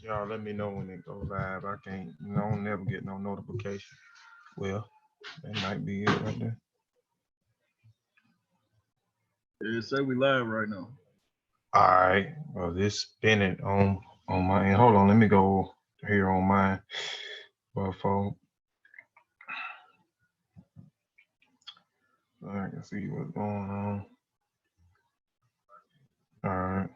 Y'all let me know when it go live. I can't, I don't never get no notification. Well, that might be it right there. It say we live right now. All right. Well, it's spinning on my end. Hold on, let me go here on mine. Well, folks, so I can see what's going on. All right.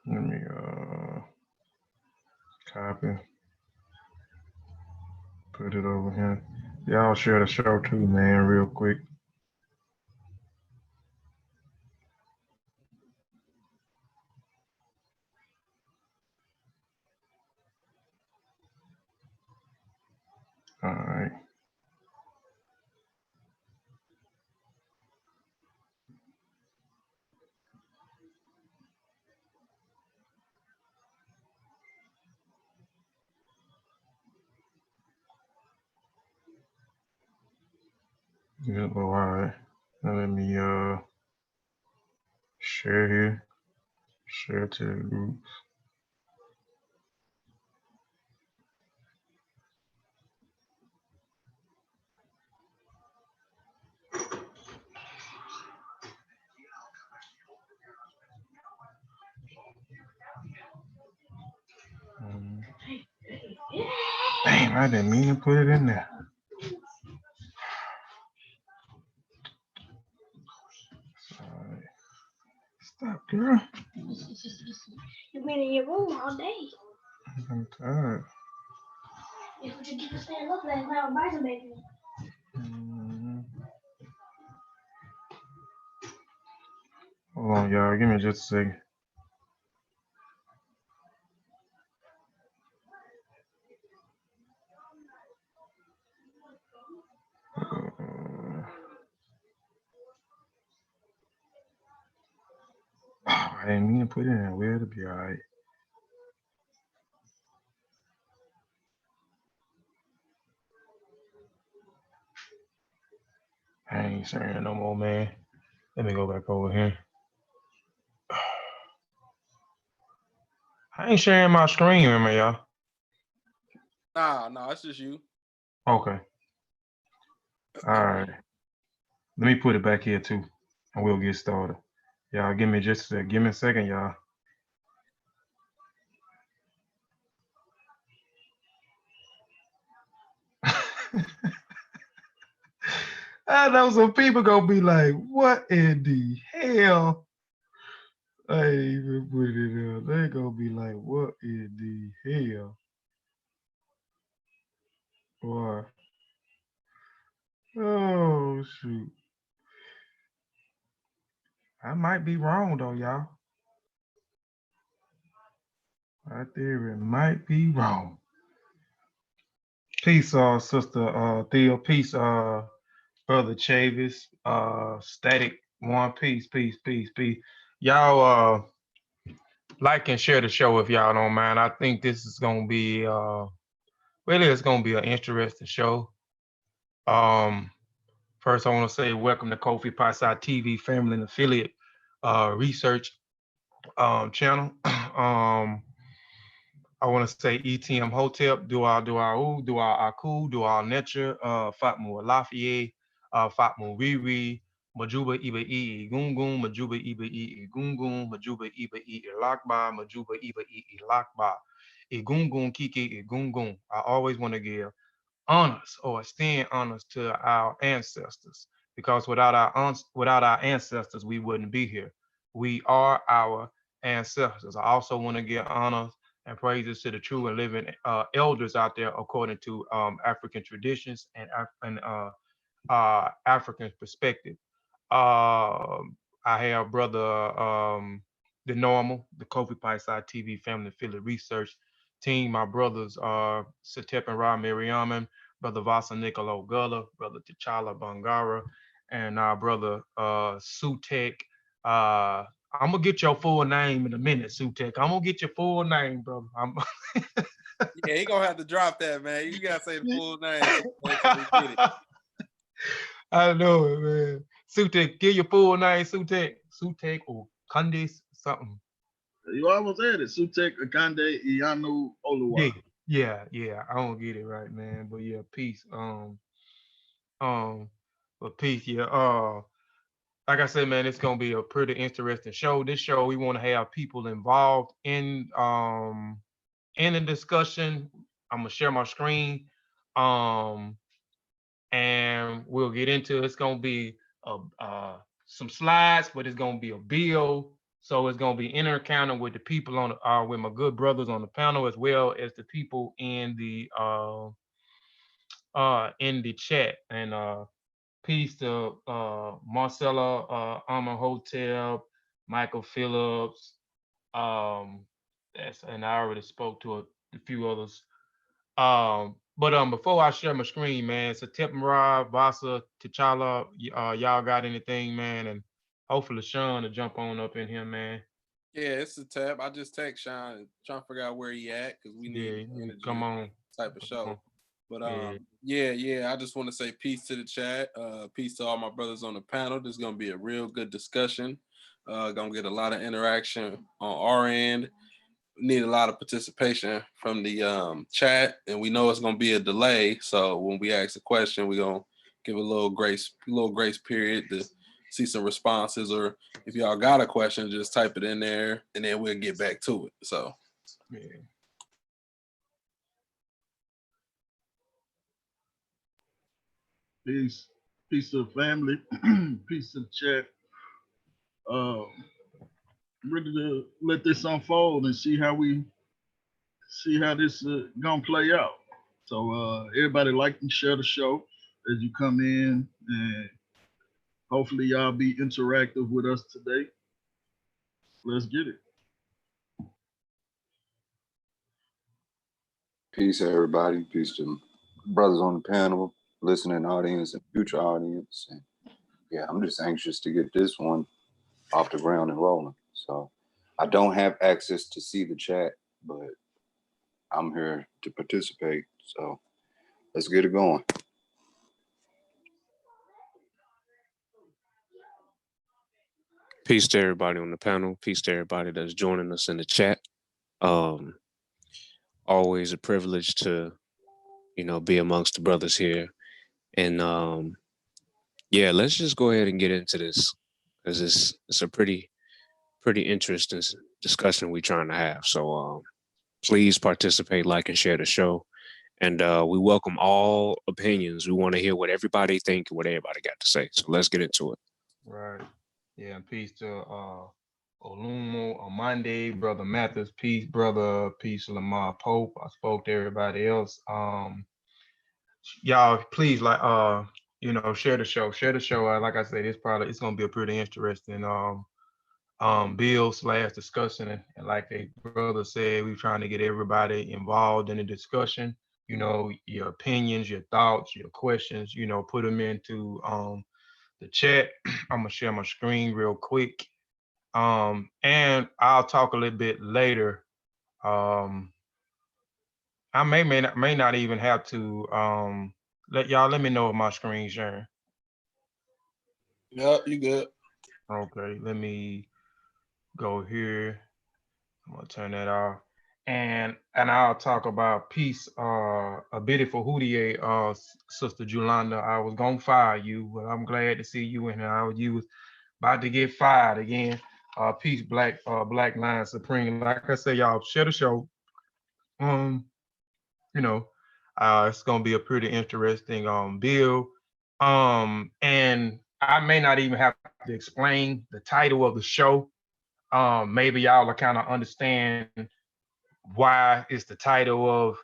Let me copy, put it over here. Y'all share the show too, man, real quick. All right. Yeah, all right. Now let me share here. Share to the groups. Damn, I didn't mean to put it in there. Sorry. Stop, girl. You've been in your room all day. I'm tired. That's what you get to stand up last night with Bison Baby. Hold on, y'all. Give me just a second. I didn't mean to put it in there. Well, it'll be all right. I ain't sharing no more, man. Let me go back over here. I ain't sharing my screen, remember, y'all? Nah, it's just you. Okay. All right. Let me put it back here, too, and we'll get started. Y'all, give me just a second, y'all. I know some people gonna be like, what in the hell? I ain't even put it in. They gonna be like, what in the hell? Boy. Oh, shoot. I might be wrong, though, y'all. My theory might be wrong. Peace, sister Theo. Peace, brother Chavis. Static One. Peace. Y'all like and share the show if y'all don't mind. I think this is gonna be really it's gonna be an interesting show. First I want to say welcome to Kofi Piesie TV family and affiliate research channel. I want to say ETM Hotep, Dua Aku, Dua Netcher, Fatmu Lafayette, Fatmu Riri, Majuba Iba Gungun, Majuba Iba Gungun, Majuba Iba Lakba, Majuba Iba Lakba, Gungun Kiki Gungun. I always want to give honors or extend honors to our ancestors because without our ancestors, we wouldn't be here. We are our ancestors. I also want to give honors and praises to the true and living elders out there according to African traditions and African perspective. I have brother the normal, the Kofi Piesie TV family affiliate research team. My brothers are Sutekh and Ra Miriaman, brother Vasa Nicolo Gullah, brother T'Challa Bangara, and our brother Sutekh. I'm gonna get your full name in a minute, Sutekh. I'm gonna get your full name, brother. Yeah, he gonna have to drop that, man. You gotta say the full name. So we get it. I know it, man. Sutekh, give your full name, Sutekh or Akande something. You almost had it. Sutekh, Akande, Iyanu, Oluwa. Yeah. I don't get it right, man. But yeah, peace. But peace, yeah. Like I said, man, it's gonna be a pretty interesting show. This show, we want to have people involved in the discussion. I'm gonna share my screen. And we'll get into it. It's gonna be some slides, but it's gonna be a bill. So it's gonna be encounter with the people on with my good brothers on the panel, as well as the people in the chat. And peace to Marcella Hotel, Michael Phillips. And I already spoke to a few others. But before I share my screen, man, so Tepmara, Vasa, T'Challa, y'all got anything, man? And hopefully Shawn to jump on up in here, man. Yeah, it's a tab. I just text Shawn trying to figure out where he at because we need energy come on type of show. But yeah. yeah, I just want to say peace to the chat. Peace to all my brothers on the panel. This is gonna be a real good discussion. Gonna get a lot of interaction on our end. Need a lot of participation from the chat, and we know it's gonna be a delay. So when we ask a question, we're gonna give a little grace period to see some responses, or if y'all got a question, just type it in there and then we'll get back to it. So yeah. Peace to the family. Peace to the chat. Ready to let this unfold and see how this gonna play out. So everybody like and share the show as you come in, and hopefully y'all be interactive with us today. Let's get it. Peace, everybody. Peace to brothers on the panel, listening audience, and future audience. And yeah, I'm just anxious to get this one off the ground and rolling. So I don't have access to see the chat, but I'm here to participate. So let's get it going. Peace to everybody on the panel. Peace to everybody that's joining us in the chat. Always a privilege to, be amongst the brothers here. And yeah, let's just go ahead and get into this, because it's a pretty interesting discussion we're trying to have. So please participate, like, and share the show. And we welcome all opinions. We want to hear what everybody think and what everybody got to say. So let's get into it. Right. Yeah, and peace to Olumo, Amande, Brother Mathis, peace, brother, peace, Lamar Pope. I spoke to everybody else. Y'all, please, like, share the show. Share the show. Like I said, it's gonna be a pretty interesting bill/discussion. And like the brother said, we're trying to get everybody involved in the discussion. Your opinions, your thoughts, your questions, put them into the chat. I'm gonna share my screen real quick. And I'll talk a little bit later. I may not even have to let me know if my screen's sharing. yeah, you good. Okay, let me go here. I'm gonna turn that off. And I'll talk about peace, a bit for Houdier, Sister Julanda. I was gonna fire you, but I'm glad to see you in here. You was about to get fired again. Peace, Black Lion Supreme. Like I said, y'all share the show. It's gonna be a pretty interesting bill. And I may not even have to explain the title of the show. Maybe y'all will kind of understand why it's the title of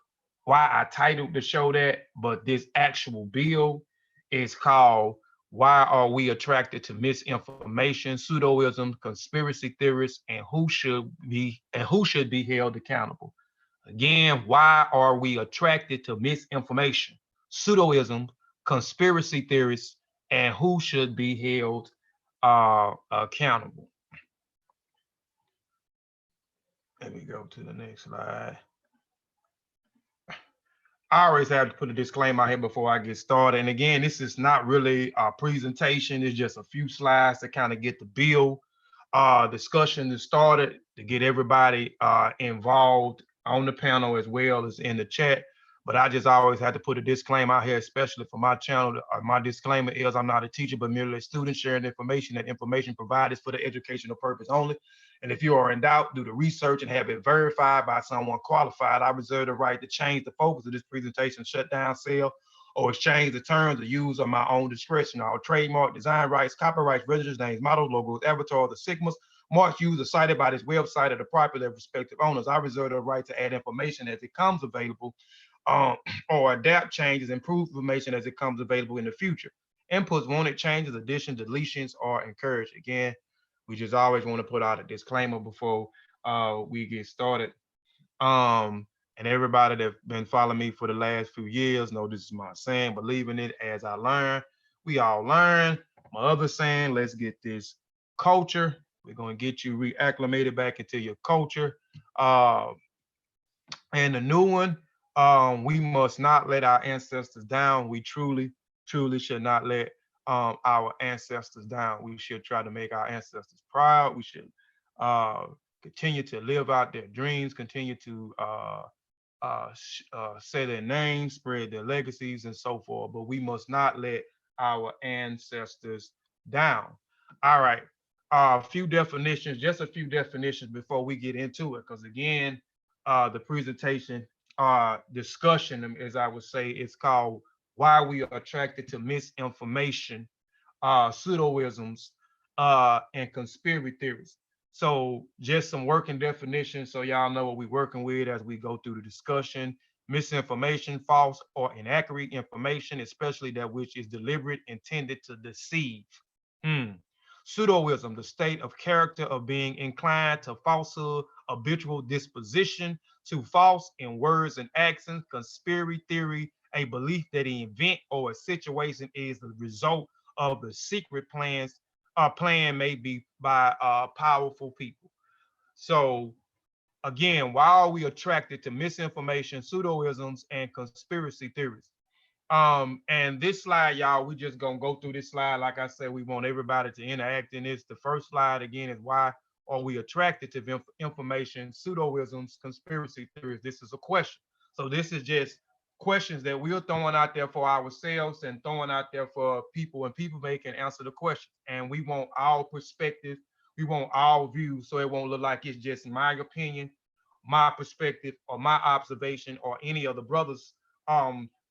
why I titled the show that, but this actual bill is called "Why Are We Attracted to Misinformation, Pseudoism, Conspiracy Theorists, and Who Should Be Held Accountable." Again, why are we attracted to misinformation, pseudoism, conspiracy theorists, and who should be held accountable? Let me go to the next slide. I always have to put a disclaimer out here before I get started. And again, this is not really a presentation. It's just a few slides to kind of get the bill discussion started, to get everybody involved on the panel as well as in the chat. But I just always had to put a disclaimer out here, especially for my channel. My disclaimer is I'm not a teacher, but merely a student sharing information. That information provided is for the educational purpose only. And if you are in doubt, do the research and have it verified by someone qualified. I reserve the right to change the focus of this presentation, shut down, sell, or exchange the terms or use of my own discretion. Our trademark, design rights, copyrights, registers, names, models, logos, avatars, or sigmas, marks used or cited by this website are the property of respective owners. I reserve the right to add information as it comes available, or adapt changes, improve information as it comes available in the future. Inputs, wanted changes, additions, deletions are encouraged. Again, we just always want to put out a disclaimer before we get started. And everybody that's been following me for the last few years know this is my saying, believing it as I learn. We all learn. My other saying, let's get this culture. We're going to get you reacclimated back into your culture. And the new one, we must not let our ancestors down. We truly, truly should not let our ancestors down. We should try to make our ancestors proud. We should continue to live out their dreams, continue to say their names, spread their legacies, and so forth. But we must not let our ancestors down. All right. A few definitions, just a few definitions before we get into it, because again, the presentation discussion, as I would say, is called "Why We Are Attracted to Misinformation, Pseudoisms, and Conspiracy Theories." So just some working definitions so y'all know what we're working with as we go through the discussion. Misinformation, false or inaccurate information, especially that which is deliberate, intended to deceive. Pseudoism, the state of character of being inclined to falsehood, habitual disposition to false in words and actions. Conspiracy theory, a belief that an event or a situation is the result of the secret plans plan made be by powerful people. So again, why are we attracted to misinformation, pseudoisms, and conspiracy theories? And this slide, y'all, we just gonna go through this slide. Like I said, we want everybody to interact in this. The first slide again is why are we attracted to information, pseudoisms, conspiracy theories? This is a question. So this is just questions that we're throwing out there for ourselves and throwing out there for people, and people may can answer the question. And we want all perspective, we want all views, so it won't look like it's just my opinion, my perspective, or my observation, or any of the brothers'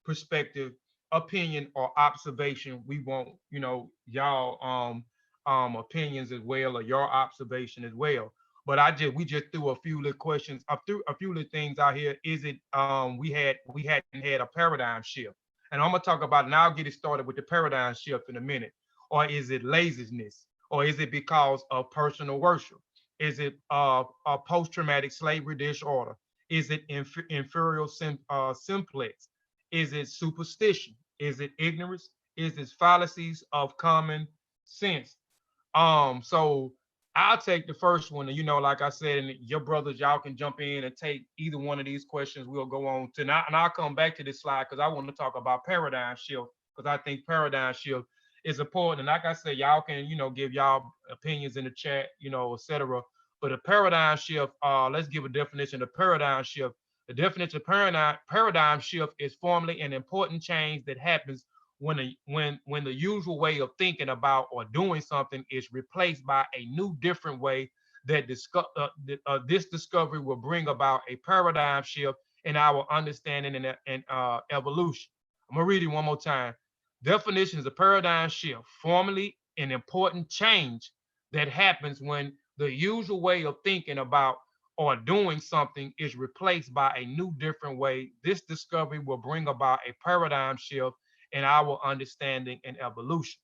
perspective, opinion, or observation. We want, you know, y'all opinions as well, or your observation as well. But we just threw a few little questions, threw a few little things out here. Is it we hadn't had a paradigm shift? And I'm gonna talk about it, and I'll get it started with the paradigm shift in a minute. Or is it laziness? Or is it because of personal worship? Is it a post-traumatic slavery disorder? Is it inferior simplex? Is it superstition? Is it ignorance? Is it fallacies of common sense? So I'll take the first one. And, you know, like I said, and your brothers, y'all can jump in and take either one of these questions. We'll go on to now, and I'll come back to this slide because I want to talk about paradigm shift, because I think paradigm shift is important. And like I said, y'all can, you know, give y'all opinions in the chat, you know, etc. But a paradigm shift, let's give a definition of paradigm shift. The definition of paradigm shift is formally an important change that happens when the usual way of thinking about or doing something is replaced by a new, different way. That this discovery will bring about a paradigm shift in our understanding and evolution. I'm gonna read it one more time. Definition is a paradigm shift, formally an important change that happens when the usual way of thinking about or doing something is replaced by a new, different way. This discovery will bring about a paradigm shift in our understanding and evolution.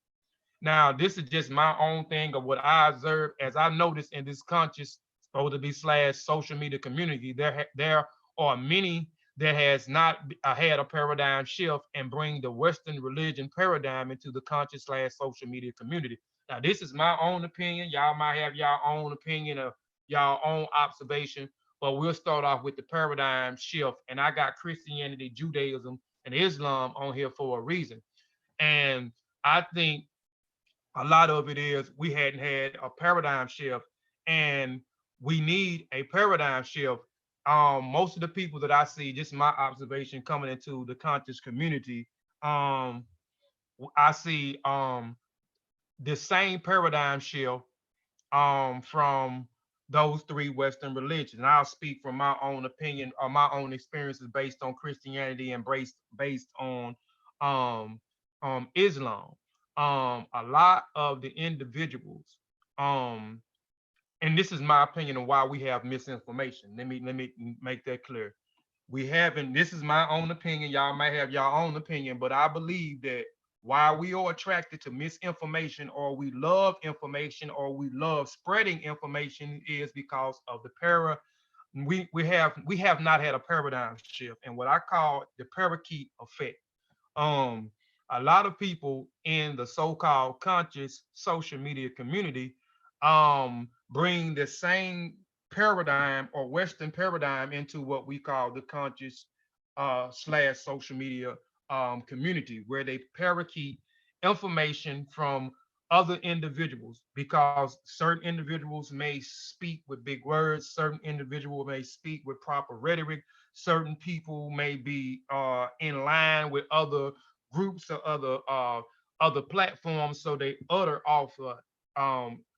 Now, this is just my own thing of what I observed as I noticed in this conscious, supposed to be / social media community. There are many that has not had a paradigm shift and bring the Western religion paradigm into the conscious / social media community. Now, this is my own opinion. Y'all might have y'all own opinion of y'all own observation, but we'll start off with the paradigm shift. And I got Christianity, Judaism, and Islam on here for a reason. And I think a lot of it is we hadn't had a paradigm shift, and we need a paradigm shift. Most of the people that I see, just my observation coming into the conscious community, um, I see the same paradigm shift from those three Western religions. And I'll speak from my own opinion or my own experiences based on Christianity and based on um, Islam. A lot of the individuals, um, and this is my opinion on why we have misinformation. Let me make that clear. We haven't, this is my own opinion. Y'all may have your own opinion, but I believe that while we are attracted to misinformation, or we love information, or we love spreading information, is because of the we have not had a paradigm shift, and what I call the parakeet effect. um a lot of people in the so-called conscious social media community bring the same paradigm or Western paradigm into what we call the conscious slash social media community, where they parakeet information from other individuals, because certain individuals may speak with big words, certain individuals may speak with proper rhetoric, certain people may be in line with other groups or other platforms, so they utter off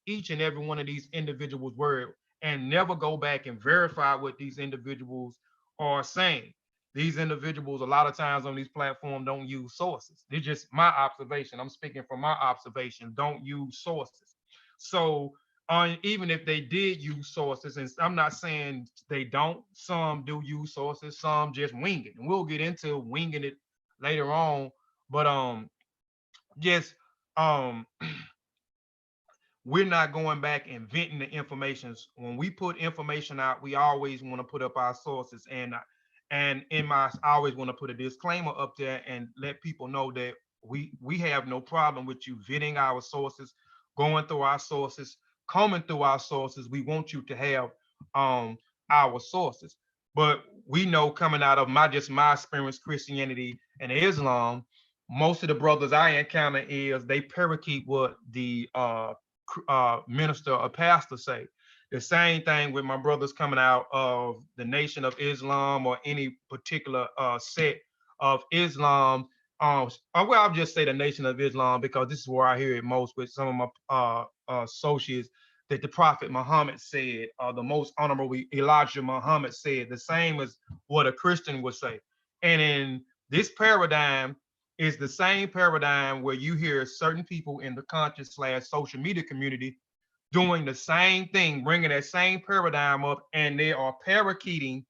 each and every one of these individuals' words and never go back and verify what these individuals are saying. These individuals, a lot of times on these platforms, don't use sources. They're just my observation. I'm speaking from my observation. Don't use sources. So even if they did use sources, and I'm not saying they don't, some do use sources, some just wing it. And we'll get into winging it later on. But just um we're not going back and venting the informations. When we put information out, we always want to put up our sources. And in my, I always want to put a disclaimer up there and let people know that we have no problem with you vetting our sources, going through our sources, combing through our sources. We want you to have um our sources. But we know, coming out of my experience, Christianity and Islam, most of the brothers I encounter is they parakeet what the minister or pastor say. The same thing with my brothers coming out of the Nation of Islam or any particular set of Islam. Well, I'll just say the Nation of Islam because this is where I hear it most with some of my associates, that the Prophet Muhammad said, the most honorable Elijah Muhammad said, the same as what a Christian would say. And in this paradigm, is the same paradigm where you hear certain people in the conscious slash social media community doing the same thing, bringing that same paradigm up, and they are parakeeting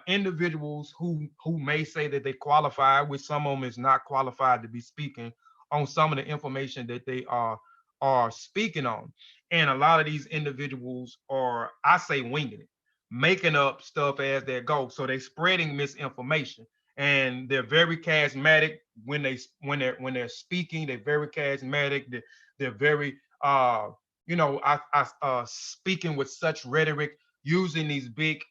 individuals who may say that they qualify, which some of them is not qualified to be speaking on some of the information that they are speaking on. And a lot of these individuals are, I say, winging it, making up stuff as they go. So they're spreading misinformation, and they're very charismatic when they're speaking. They're very charismatic. They're very speaking with such rhetoric, using these big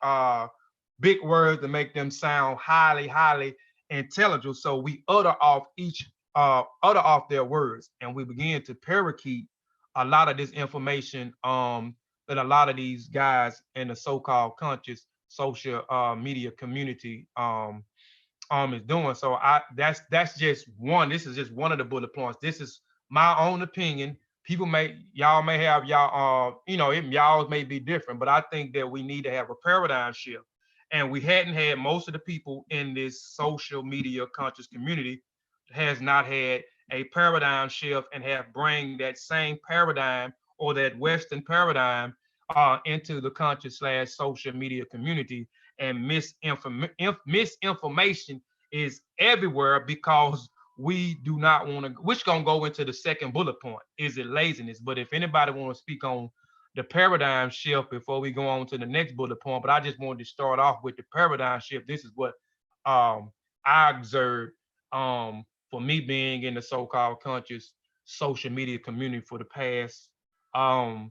words to make them sound highly intelligent. So we utter off their words, and we begin to parakeet a lot of this information that a lot of these guys in the so-called conscious social media community is doing. So that's just one. This is just one of the bullet points. This is my own opinion. Y'all may have y'all y'all may be different, but I think that we need to have a paradigm shift. And we hadn't had, most of the people in this social media conscious community has not had a paradigm shift and have bring that same paradigm or that Western paradigm into the conscious slash social media community. And misinformation is everywhere because we do not want to, which gonna go into the second bullet point. Is it laziness? But if anybody want to speak on the paradigm shift before we go on to the next bullet point, but I just wanted to start off with the paradigm shift. This is what I observed for me being in the so-called conscious social media community for the past 8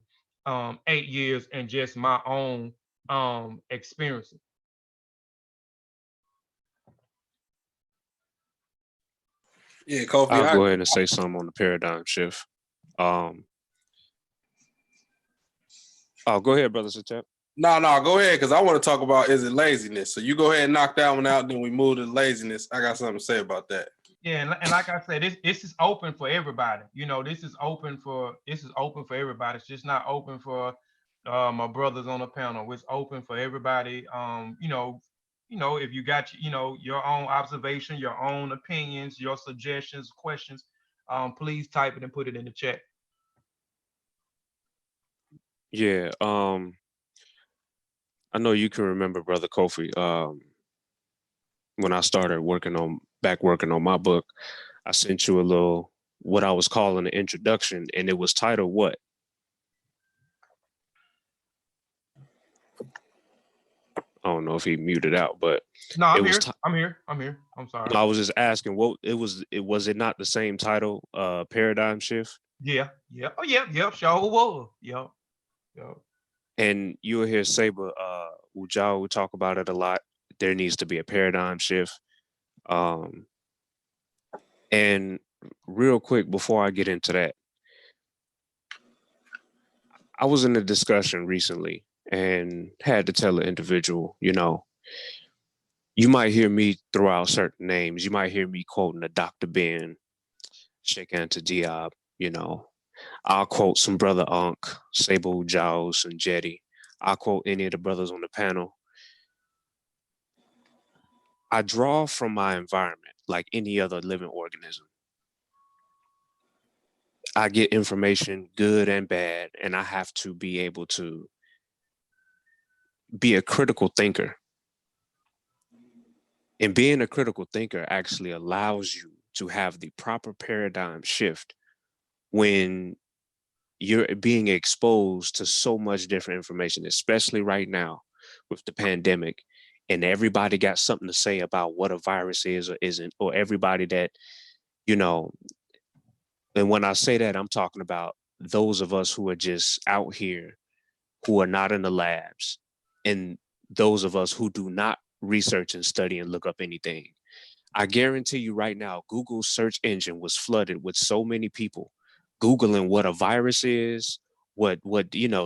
years, and just my own experiencing. Yeah, Kofi. I'll go ahead and say something on the paradigm shift. Oh, go ahead, brother Sutekh. No, go ahead, because I want to talk about is it laziness. So you go ahead and knock that one out, then we move to laziness. I got something to say about that. Yeah, and like I said, this is open for everybody. You know, this is open for everybody. It's just not open for my brothers on the panel. It's open for everybody. If you got your own observation, your own opinions, your suggestions, questions, please type it and put it in the chat. Yeah, I know you can remember, brother Kofi. When I started working on my book, I sent you a little what I was calling an introduction, and it was titled what? I don't know if he muted out, but no, I'm here. I'm here. I'm sorry. No, I was just asking what it was. Was it not the same title, Paradigm Shift? Yeah. Oh yeah. Sure was. Yep. And you'll hear Saber Ujao talk about it a lot. There needs to be a paradigm shift. And real quick before I get into that, I was in a discussion recently and had to tell an individual, you might hear me throw out certain names. You might hear me quoting a Dr. Ben, Sheikh Anta Diab, I'll quote some brother Ankh, Sable Giles, and Jetty. I'll quote any of the brothers on the panel. I draw from my environment like any other living organism. I get information, good and bad, and I have to be able to be a critical thinker. And being a critical thinker actually allows you to have the proper paradigm shift when you're being exposed to so much different information, especially right now with the pandemic, and everybody got something to say about what a virus is or isn't, or everybody that, and when I say that, I'm talking about those of us who are just out here, who are not in the labs, and those of us who do not research and study and look up anything. I guarantee you right now, Google's search engine was flooded with so many people Googling what a virus is, what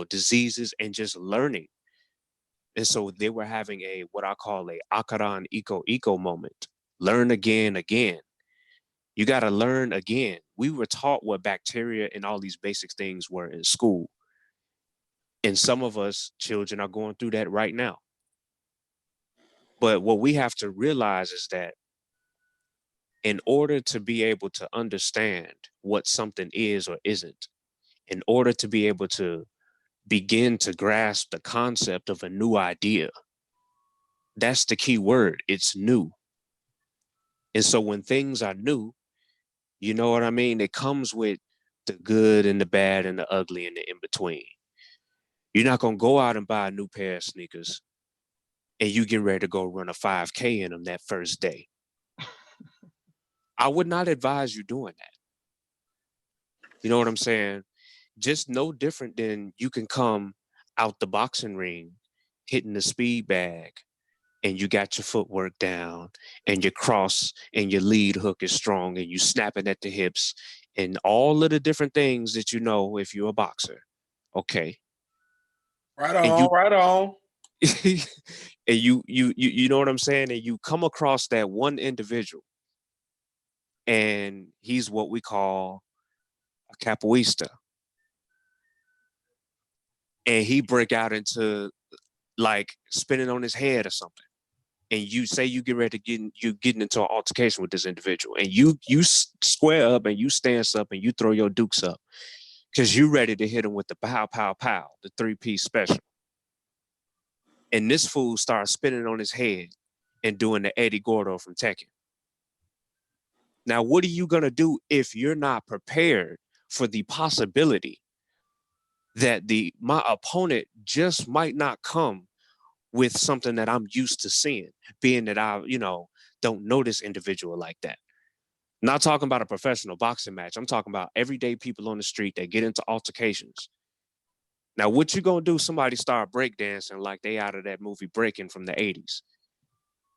diseases, and just learning. And so they were having what I call a Akaran eco moment. Learn again. You got to learn again. We were taught what bacteria and all these basic things were in school. And some of us children are going through that right now. But what we have to realize is that in order to be able to understand what something is or isn't, in order to be able to begin to grasp the concept of a new idea, that's the key word. It's new. And so when things are new, you know what I mean? It comes with the good and the bad and the ugly and the in between. You're not going to go out and buy a new pair of sneakers and you get ready to go run a 5K in them that first day. I would not advise you doing that. You know what I'm saying? Just no different than you can come out the boxing ring, hitting the speed bag, and you got your footwork down, and your cross and your lead hook is strong, and you snapping at the hips, and all of the different things that you know if you're a boxer. Okay. Right on. And you know what I'm saying? And you come across that one individual, and he's what we call a capoeista. And he break out into like spinning on his head or something. And you say you get ready to getting into an altercation with this individual, and you square up and you stance up and you throw your dukes up because you ready to hit him with the pow, pow, pow, the 3-piece special. And this fool starts spinning on his head and doing the Eddie Gordo from Tekken. Now, what are you going to do if you're not prepared for the possibility that my opponent just might not come with something that I'm used to seeing, being that I, don't know this individual like that. Not talking about a professional boxing match. I'm talking about everyday people on the street that get into altercations. Now, what you gonna do? Somebody start breakdancing like they out of that movie Breaking from the 80s,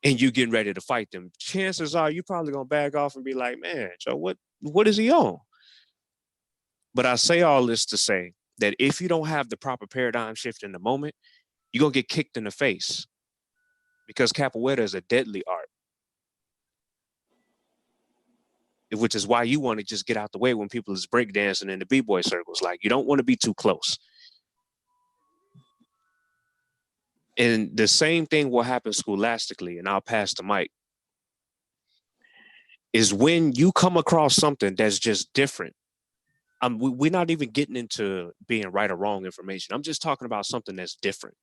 and you getting ready to fight them. Chances are you probably gonna back off and be like, man, Joe, what is he on? But I say all this to say that if you don't have the proper paradigm shift in the moment, you're gonna get kicked in the face, because capoeira is a deadly art, which is why you want to just get out the way when people is breakdancing in the b-boy circles. Like, you don't want to be too close. And the same thing will happen scholastically, and I'll pass the mic, is when you come across something that's just different. We're not even getting into being right or wrong information. I'm just talking about something that's different.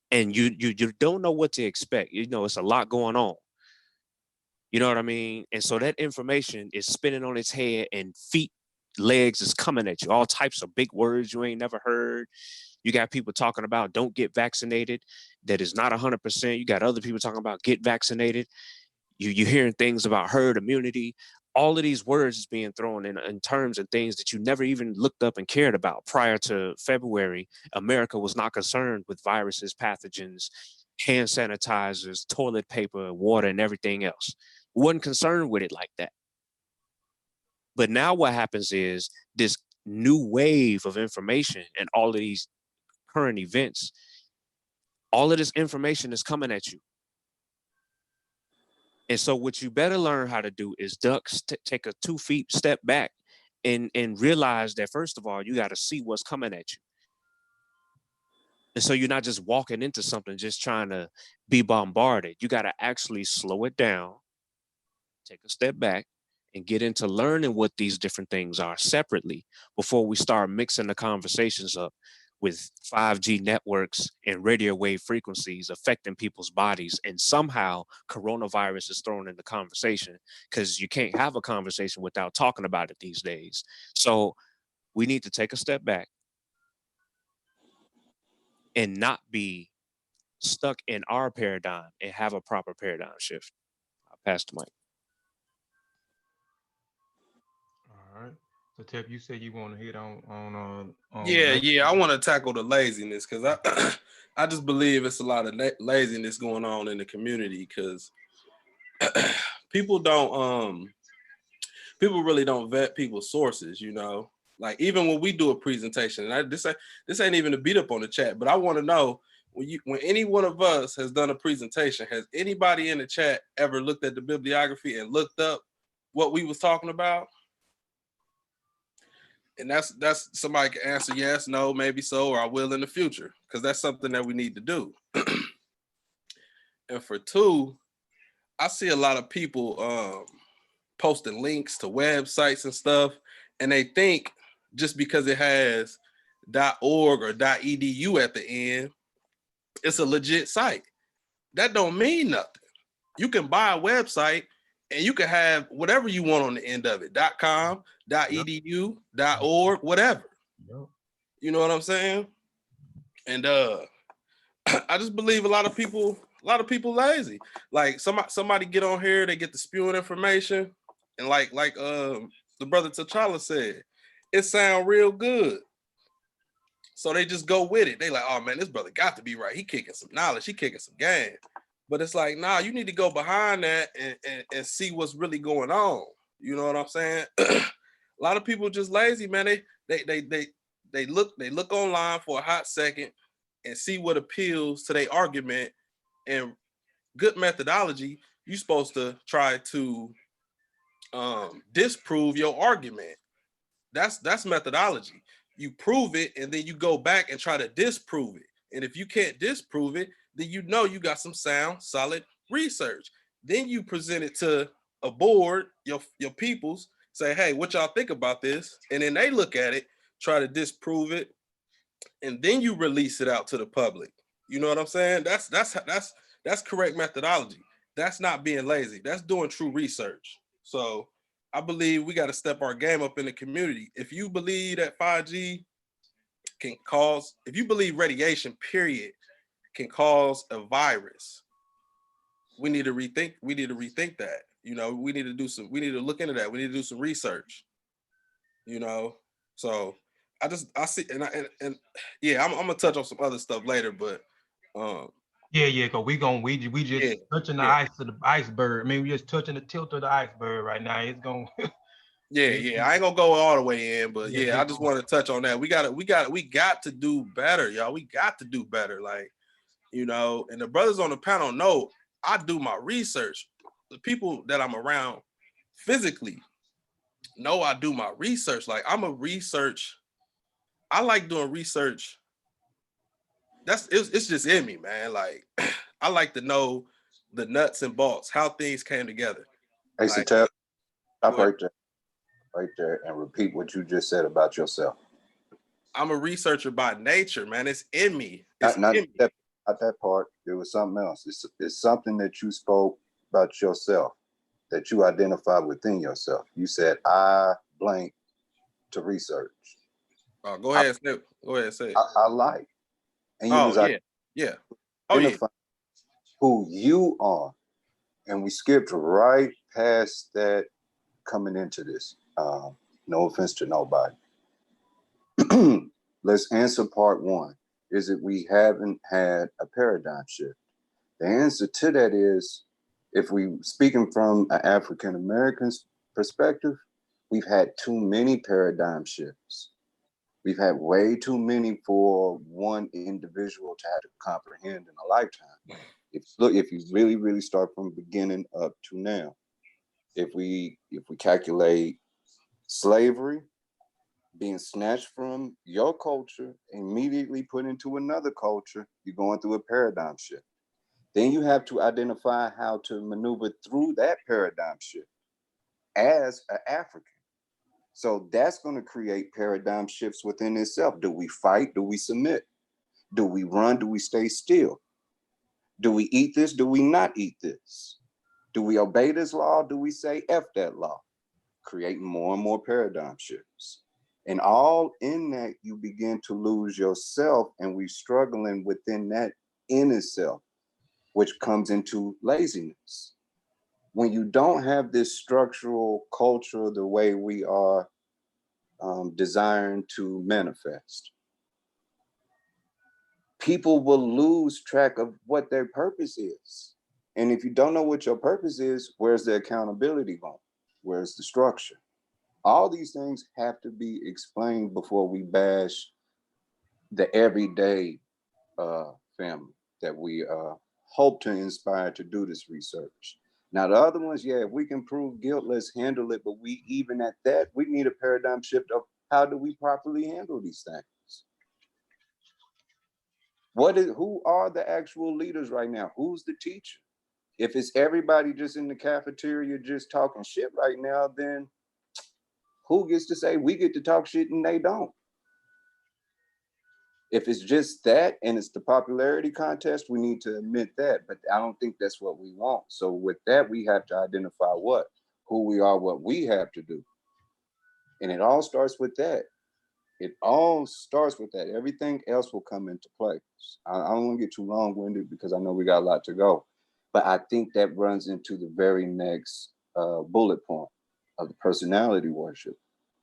And you don't know what to expect. You know, it's a lot going on. You know what I mean? And so that information is spinning on its head, and feet, legs is coming at you. All types of big words you ain't never heard. You got people talking about don't get vaccinated. That is not 100%. You got other people talking about get vaccinated. You're hearing things about herd immunity. All of these words is being thrown in terms and things that you never even looked up and cared about. Prior to February, America was not concerned with viruses, pathogens, hand sanitizers, toilet paper, water, and everything else. Wasn't concerned with it like that. But now what happens is this new wave of information and all of these current events, all of this information is coming at you. And so what you better learn how to do is duck, take a 2 feet step back, and realize that, first of all, you got to see what's coming at you. And so you're not just walking into something just trying to be bombarded. You got to actually slow it down, take a step back, and get into learning what these different things are separately before we start mixing the conversations up with 5G networks and radio wave frequencies affecting people's bodies. And somehow coronavirus is thrown in the conversation, because you can't have a conversation without talking about it these days. So we need to take a step back and not be stuck in our paradigm and have a proper paradigm shift. I'll pass the mic. All right. So Tep, you said you want to hit on Yeah. I want to tackle the laziness, because I I just believe it's a lot of laziness going on in the community, because people really don't vet people's sources, you know. Like, even when we do a presentation, and this ain't even a beat up on the chat, but I want to know, when any one of us has done a presentation, has anybody in the chat ever looked at the bibliography and looked up what we was talking about? And that's somebody can answer yes, no, maybe so, or I will in the future, because that's something that we need to do. And for two, I see a lot of people posting links to websites and stuff, and they think just because it has .org or .edu at the end, it's a legit site. That don't mean nothing. You can buy a website and you can have whatever you want on the end of it. .com, .edu, .org, whatever. Yep. You know what I'm saying? And I just believe a lot of people lazy. Like, somebody get on here, they get the spewing information, and like the brother T'Challa said, it sound real good. So they just go with it. They like, oh man, this brother got to be right. He kicking some knowledge, he kicking some game. But it's like, nah, you need to go behind that and see what's really going on. You know what I'm saying? A lot of people just lazy, man. They look online for a hot second and see what appeals to their argument. And good methodology, you're supposed to try to disprove your argument. That's methodology. You prove it, and then you go back and try to disprove it. And if you can't disprove it, then you know you got some sound, solid research. Then you present it to a board, your peoples, say, hey, what y'all think about this? And then they look at it, try to disprove it, and then you release it out to the public. You know what I'm saying? That's correct methodology. That's not being lazy. That's doing true research. So I believe we got to step our game up in the community. If you believe that 5G can cause, if you believe radiation, period, can cause a virus, we need to rethink that. You know, we need to look into that. We need to do some research. You know, so I see, and yeah, I'm gonna touch on some other stuff later, but yeah, cause we just touching the ice of the iceberg. I mean, we just touching the tilt of the iceberg right now. It's gonna yeah. I ain't gonna go all the way in, but yeah, I just want to touch on that. We got to do better, y'all. We got to do better, like, you know. And the brothers on the panel know I do my research. The people that I'm around physically know I do my research. Like, I'm a research. I like doing research. It's just in me, man. Like, I like to know the nuts and bolts, how things came together. Hey, Like, Sutekh, stop right there, and repeat what you just said about yourself. I'm a researcher by nature, man. It's in me. Not that part. There was something else. It's something that you spoke about yourself, that you identify within yourself. You said, I blank to research. Oh, go ahead, say it. I like. And you was yeah. identifying who you are. And we skipped right past that coming into this. No offense to nobody. Let's answer part one. Is it we haven't had a paradigm shift? The answer to that is, if we speaking from an African American perspective, we've had too many paradigm shifts. We've had way too many for one individual to have to comprehend in a lifetime. If you really, really start from beginning up to now, if we calculate slavery, being snatched from your culture, immediately put into another culture, you're going through a paradigm shift. Then you have to identify how to maneuver through that paradigm shift as an African. So that's going to create paradigm shifts within itself. Do we fight? Do we submit? Do we run? Do we stay still? Do we eat this? Do we not eat this? Do we obey this law? Do we say F that law? Creating more and more paradigm shifts. And all in that, you begin to lose yourself, and we're struggling within that inner self, which comes into laziness. When you don't have this structural culture the way we are desiring to manifest, people will lose track of what their purpose is. And if you don't know what your purpose is, where's the accountability going? Where's the structure? All these things have to be explained before we bash the everyday family that we hope to inspire to do this research. Now, the other ones, yeah, if we can prove guilt, let's handle it. But we, even at that, we need a paradigm shift of how do we properly handle these things? Who are the actual leaders right now? Who's the teacher? If it's everybody just in the cafeteria just talking shit right now, then who gets to say we get to talk shit and they don't? If it's just that and it's the popularity contest, we need to admit that. But I don't think that's what we want. So with that, we have to identify who we are, what we have to do. And it all starts with that. It all starts with that. Everything else will come into place. I don't want to get too long-winded because I know we got a lot to go. But I think that runs into the very next bullet point of the personality worship.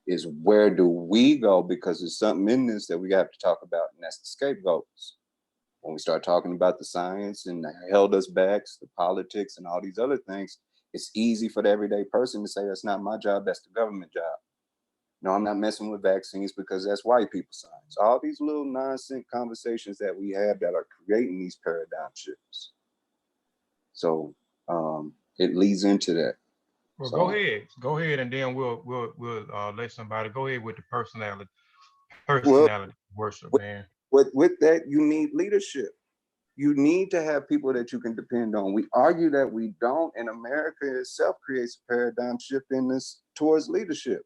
Is where do we go? Because there's something in this that we have to talk about, and that's the scapegoats. When we start talking about the science and the held us backs, the politics and all these other things, it's easy for the everyday person to say, that's not my job, that's the government job. No, I'm not messing with vaccines because that's white people science. All these little nonsense conversations that we have that are creating these paradigm shifts. So it leads into that. Well, so, go ahead, and then we'll let somebody go ahead with the personality worship, man. With that, you need leadership. You need to have people that you can depend on. We argue that we don't, and America itself creates a paradigm shift in this towards leadership.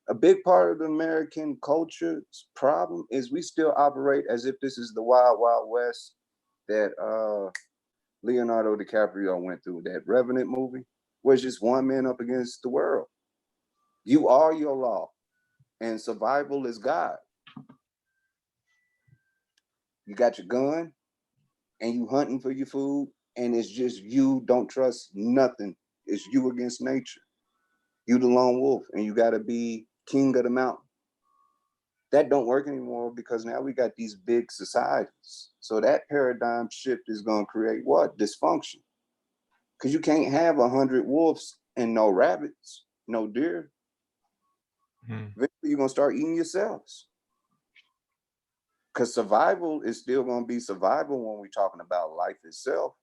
A big part of the American culture's problem is we still operate as if this is the wild, wild west that Leonardo DiCaprio went through, that Revenant movie, where it's just one man up against the world. You are your law, and survival is God. You got your gun, and you hunting for your food, and it's just you don't trust nothing. It's you against nature. You the lone wolf, and you got to be king of the mountain. That don't work anymore because now we got these big societies. So that paradigm shift is going to create what? Dysfunction. Because you can't have 100 wolves and no rabbits, no deer. Eventually you're going to start eating yourselves. Because survival is still going to be survival when we're talking about life itself.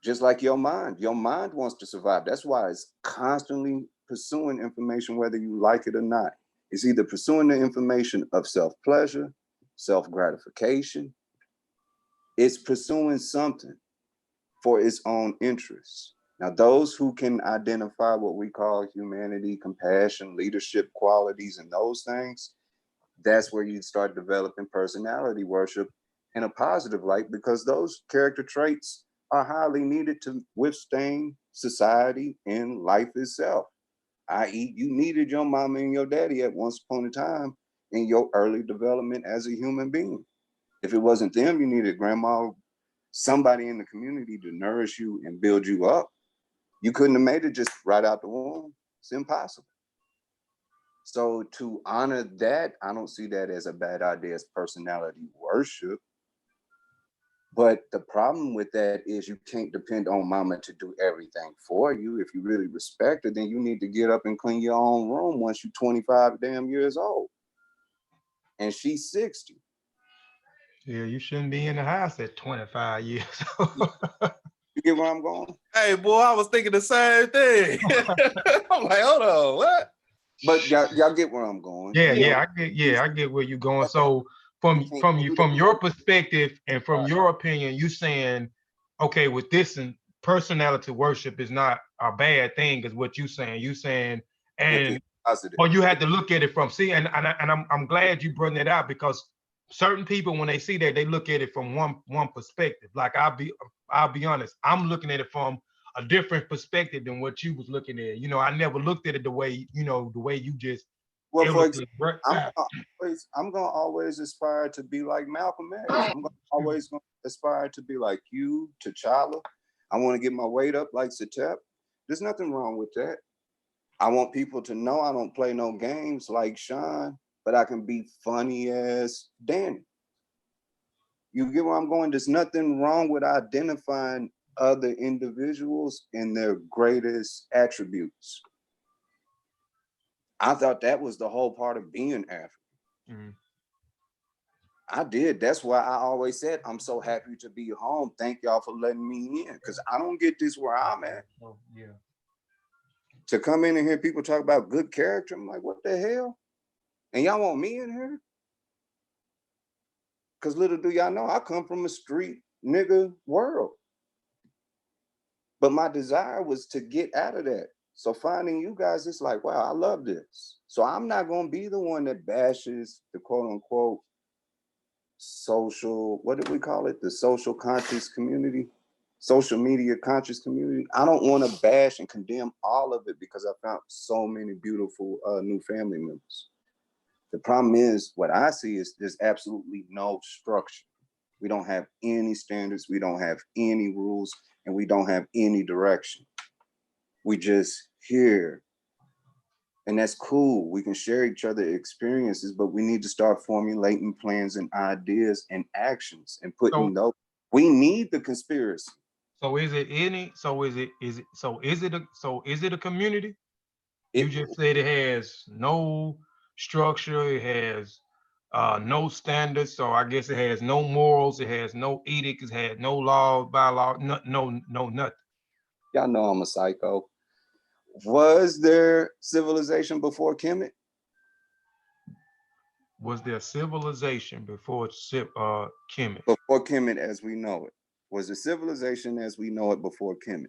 Just like your mind wants to survive. That's why it's constantly pursuing information, whether you like it or not. It's either pursuing the information of self-pleasure, self-gratification. It's pursuing something for its own interests. Now, those who can identify what we call humanity, compassion, leadership qualities, and those things, that's where you start developing personality worship in a positive light, because those character traits are highly needed to withstand society and life itself. I.e., you needed your mama and your daddy at once upon a time in your early development as a human being. If it wasn't them, you needed grandma, somebody in the community to nourish you and build you up. You couldn't have made it just right out the womb. It's impossible. So to honor that, I don't see that as a bad idea as personality worship. But the problem with that is you can't depend on mama to do everything for you. If you really respect her, then you need to get up and clean your own room once you're 25 damn years old. And she's 60. Yeah, you shouldn't be in the house at 25 years old. You get where I'm going? Hey, boy, I was thinking the same thing. I'm like, hold on, what? But y'all get where I'm going. I get where you're going. So from your perspective and from your opinion, you saying, okay, with this and personality worship is not a bad thing, is what you saying. You saying, and or you had to look at it from I'm glad you brought that out, because certain people, when they see that, they look at it from one perspective. Like I'll be honest, I'm looking at it from a different perspective than what you was looking at. You know, I never looked at it the way you just. Well, for example, I'm gonna always aspire to be like Malcolm X. I'm always gonna aspire to be like you, T'Challa. I want to get my weight up like Sutekh. There's nothing wrong with that. I want people to know I don't play no games like Shawn, but I can be funny as Danny. You get where I'm going? There's nothing wrong with identifying other individuals in their greatest attributes. I thought that was the whole part of being African. I did. That's why I always said, I'm so happy to be home. Thank y'all for letting me in, because I don't get this where I'm at. Oh, yeah. To come in and hear people talk about good character, I'm like, what the hell? And y'all want me in here? Because little do y'all know, I come from a street nigga world. But my desire was to get out of that. So finding you guys, it's like, wow, I love this. So I'm not going to be the one that bashes the quote unquote social, what did we call it? The social conscious community, social media conscious community. I don't want to bash and condemn all of it, because I found so many beautiful new family members. The problem is, what I see is there's absolutely no structure. We don't have any standards. We don't have any rules, and we don't have any direction. We just here. And that's cool. We can share each other experiences, but we need to start formulating plans and ideas and actions and putting those. We need the conspiracy. So is it a community? You just said it has no structure, it has no standards, so I guess it has no morals, it has no edicts, it has no laws, bylaws, no nothing. Y'all know I'm a psycho. Was there civilization before Kemet? Was there civilization before Kemet? Before Kemet as we know it. Was there civilization as we know it before Kemet?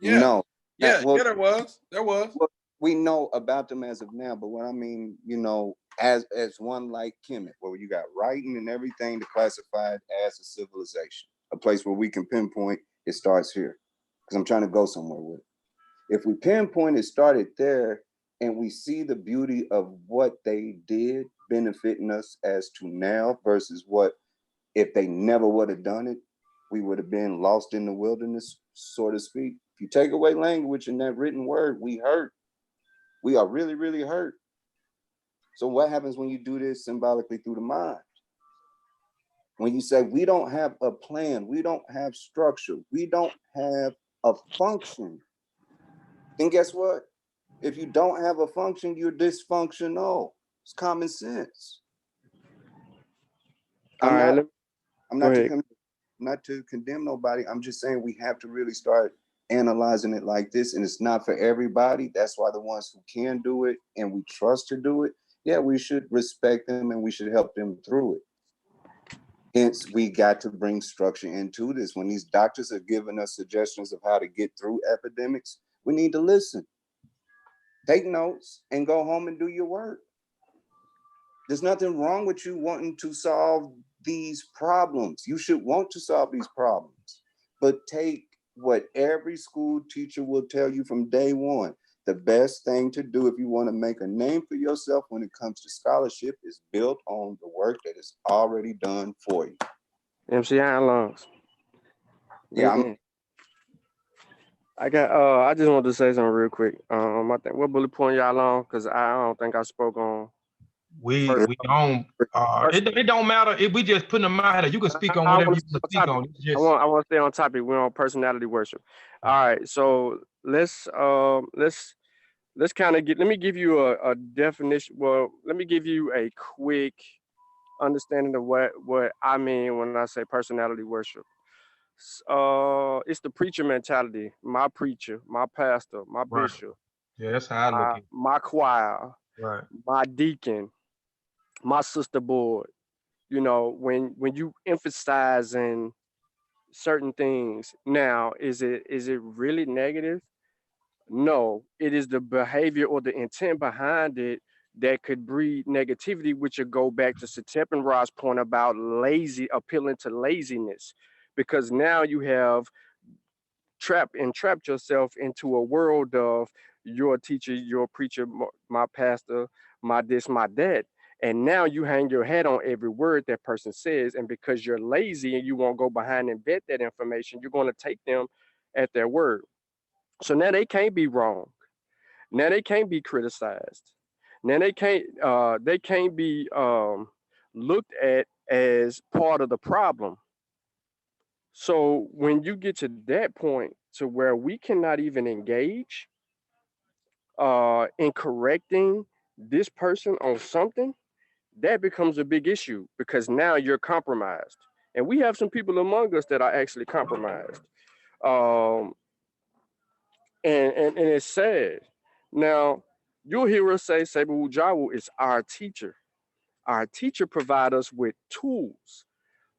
Yeah. No. Yeah, there was. Well, we know about them as of now, but what I mean, you know, as one like Kemet, where you got writing and everything to classify it as a civilization, a place where we can pinpoint it starts here. Because I'm trying to go somewhere with it. If we pinpoint it started there, and we see the beauty of what they did benefiting us as to now versus what if they never would have done it, we would have been lost in the wilderness, so to speak. If you take away language in that written word, we hurt. We are really, really hurt. So what happens when you do this symbolically through the mind? When you say, we don't have a plan, we don't have structure, we don't have a function, then guess what? If you don't have a function, you're dysfunctional. It's common sense. I'm not to condemn nobody. I'm just saying we have to really start analyzing it like this, and it's not for everybody. That's why the ones who can do it and we trust to do it, yeah, we should respect them and we should help them through it. Hence, we got to bring structure into this. When these doctors are giving us suggestions of how to get through epidemics, we need to listen, take notes, and go home and do your work. There's nothing wrong with you wanting to solve these problems. You should want to solve these problems, but take what every school teacher will tell you from day one. The best thing to do if you want to make a name for yourself when it comes to scholarship is built on the work that is already done for you. MC Iron Lungs. Yeah, I just wanted to say something real quick. I think what bullet point y'all on? Because I don't think I spoke on. We don't. It don't matter if we just put them out there. You can speak on whatever you want to speak on. It's just, I want to stay on topic. We're on personality worship. All right, so let's kind of let me give you a definition. Well, let me give you a quick understanding of what I mean when I say personality worship. It's the preacher mentality. My preacher, my pastor, my bishop. Yeah, that's how I look at it. My choir, Right. my deacon, my sister board. You know, when you emphasizing certain things. Now, is it really negative? No, it is the behavior or the intent behind it that could breed negativity, which would go back to Sutekh and Ra's point about appealing to laziness, because now you have trapped yourself into a world of your teacher, your preacher, my pastor, my this, my that. And now you hang your head on every word that person says. And because you're lazy and you won't go behind and vet that information, you're going to take them at their word. So now they can't be wrong. Now they can't be criticized. Now they can't be looked at as part of the problem. So when you get to that point to where we cannot even engage in correcting this person on something, that becomes a big issue because now you're compromised. And we have some people among us that are actually compromised. And it's sad. Now, you'll hear us say Saber Wujawu is our teacher. Our teacher provides us with tools.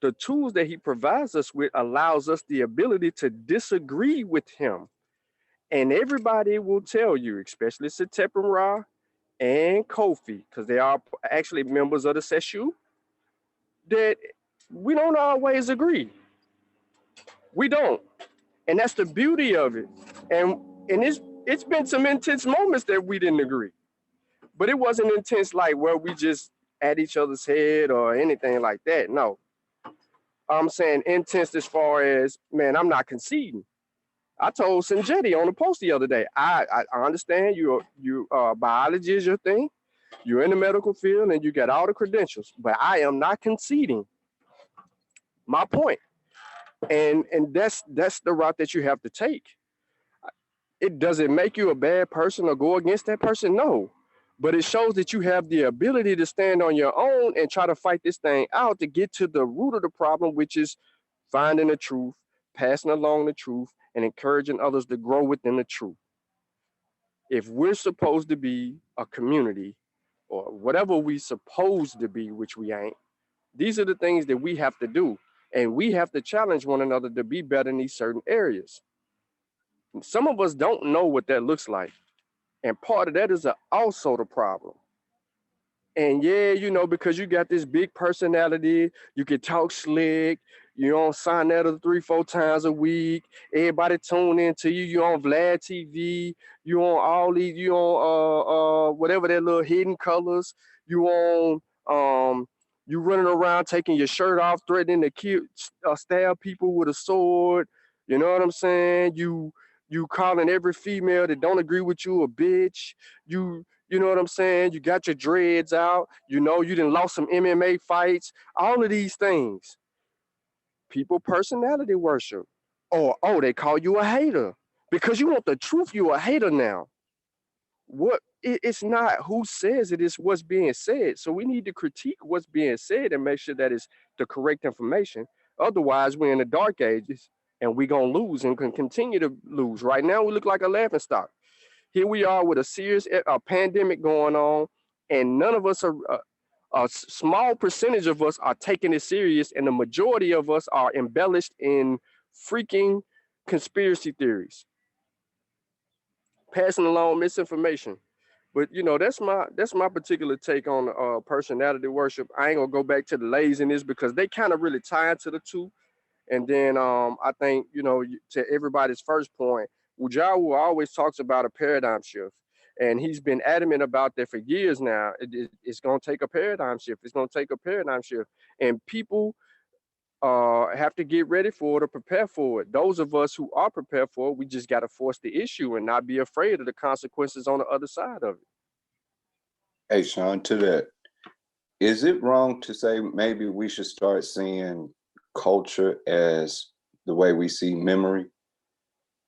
The tools that he provides us with allows us the ability to disagree with him. And everybody will tell you, especially Sutekh and Ra and Kofi, because they are actually members of the Seshew, that we don't always agree. We don't. And that's the beauty of it. And it's been some intense moments that we didn't agree. But it wasn't intense like where we just at each other's head or anything like that. No. I'm saying intense as far as, man, I'm not conceding. I told Njie on the post the other day, I understand you biology is your thing. You're in the medical field and you got all the credentials, but I am not conceding my point. And that's the route that you have to take. It doesn't make you a bad person or go against that person, no. But it shows that you have the ability to stand on your own and try to fight this thing out to get to the root of the problem, which is finding the truth, passing along the truth, and encouraging others to grow within the truth. If we're supposed to be a community or whatever we supposed to be, which we ain't, these are the things that we have to do. And we have to challenge one another to be better in these certain areas. Some of us don't know what that looks like. And part of that is also the problem. And yeah, you know, because you got this big personality, you can talk slick, you on sign that 3-4 times a week, everybody tune into you, you on Vlad TV, you on all these, you on whatever that little hidden colors, you on you running around taking your shirt off, threatening to kill, stab people with a sword, you know what I'm saying? You calling every female that don't agree with you a bitch, you You know what I'm saying? You got your dreads out. You know, you done lost some MMA fights. All of these things. People personality worship. Or, oh, they call you a hater. Because you want the truth, you a hater now. It's not who says it, it's what's being said. So we need to critique what's being said and make sure that it's the correct information. Otherwise, we're in the dark ages and we're going to lose and can continue to lose. Right now, we look like a laughing stock. Here we are with a serious pandemic going on, and none of us are, a small percentage of us are taking it serious, and the majority of us are embellished in freaking conspiracy theories, passing along misinformation. But you know, that's my particular take on personality worship. I ain't gonna go back to the laziness because they kind of really tie into the two. And then I think, you know, to everybody's first point, Ujawu always talks about a paradigm shift. And he's been adamant about that for years now. It's going to take a paradigm shift. It's going to take a paradigm shift. And people have to get ready for it or prepare for it. Those of us who are prepared for it, we just got to force the issue and not be afraid of the consequences on the other side of it. Hey, Shawn, to that, is it wrong to say maybe we should start seeing culture as the way we see memory?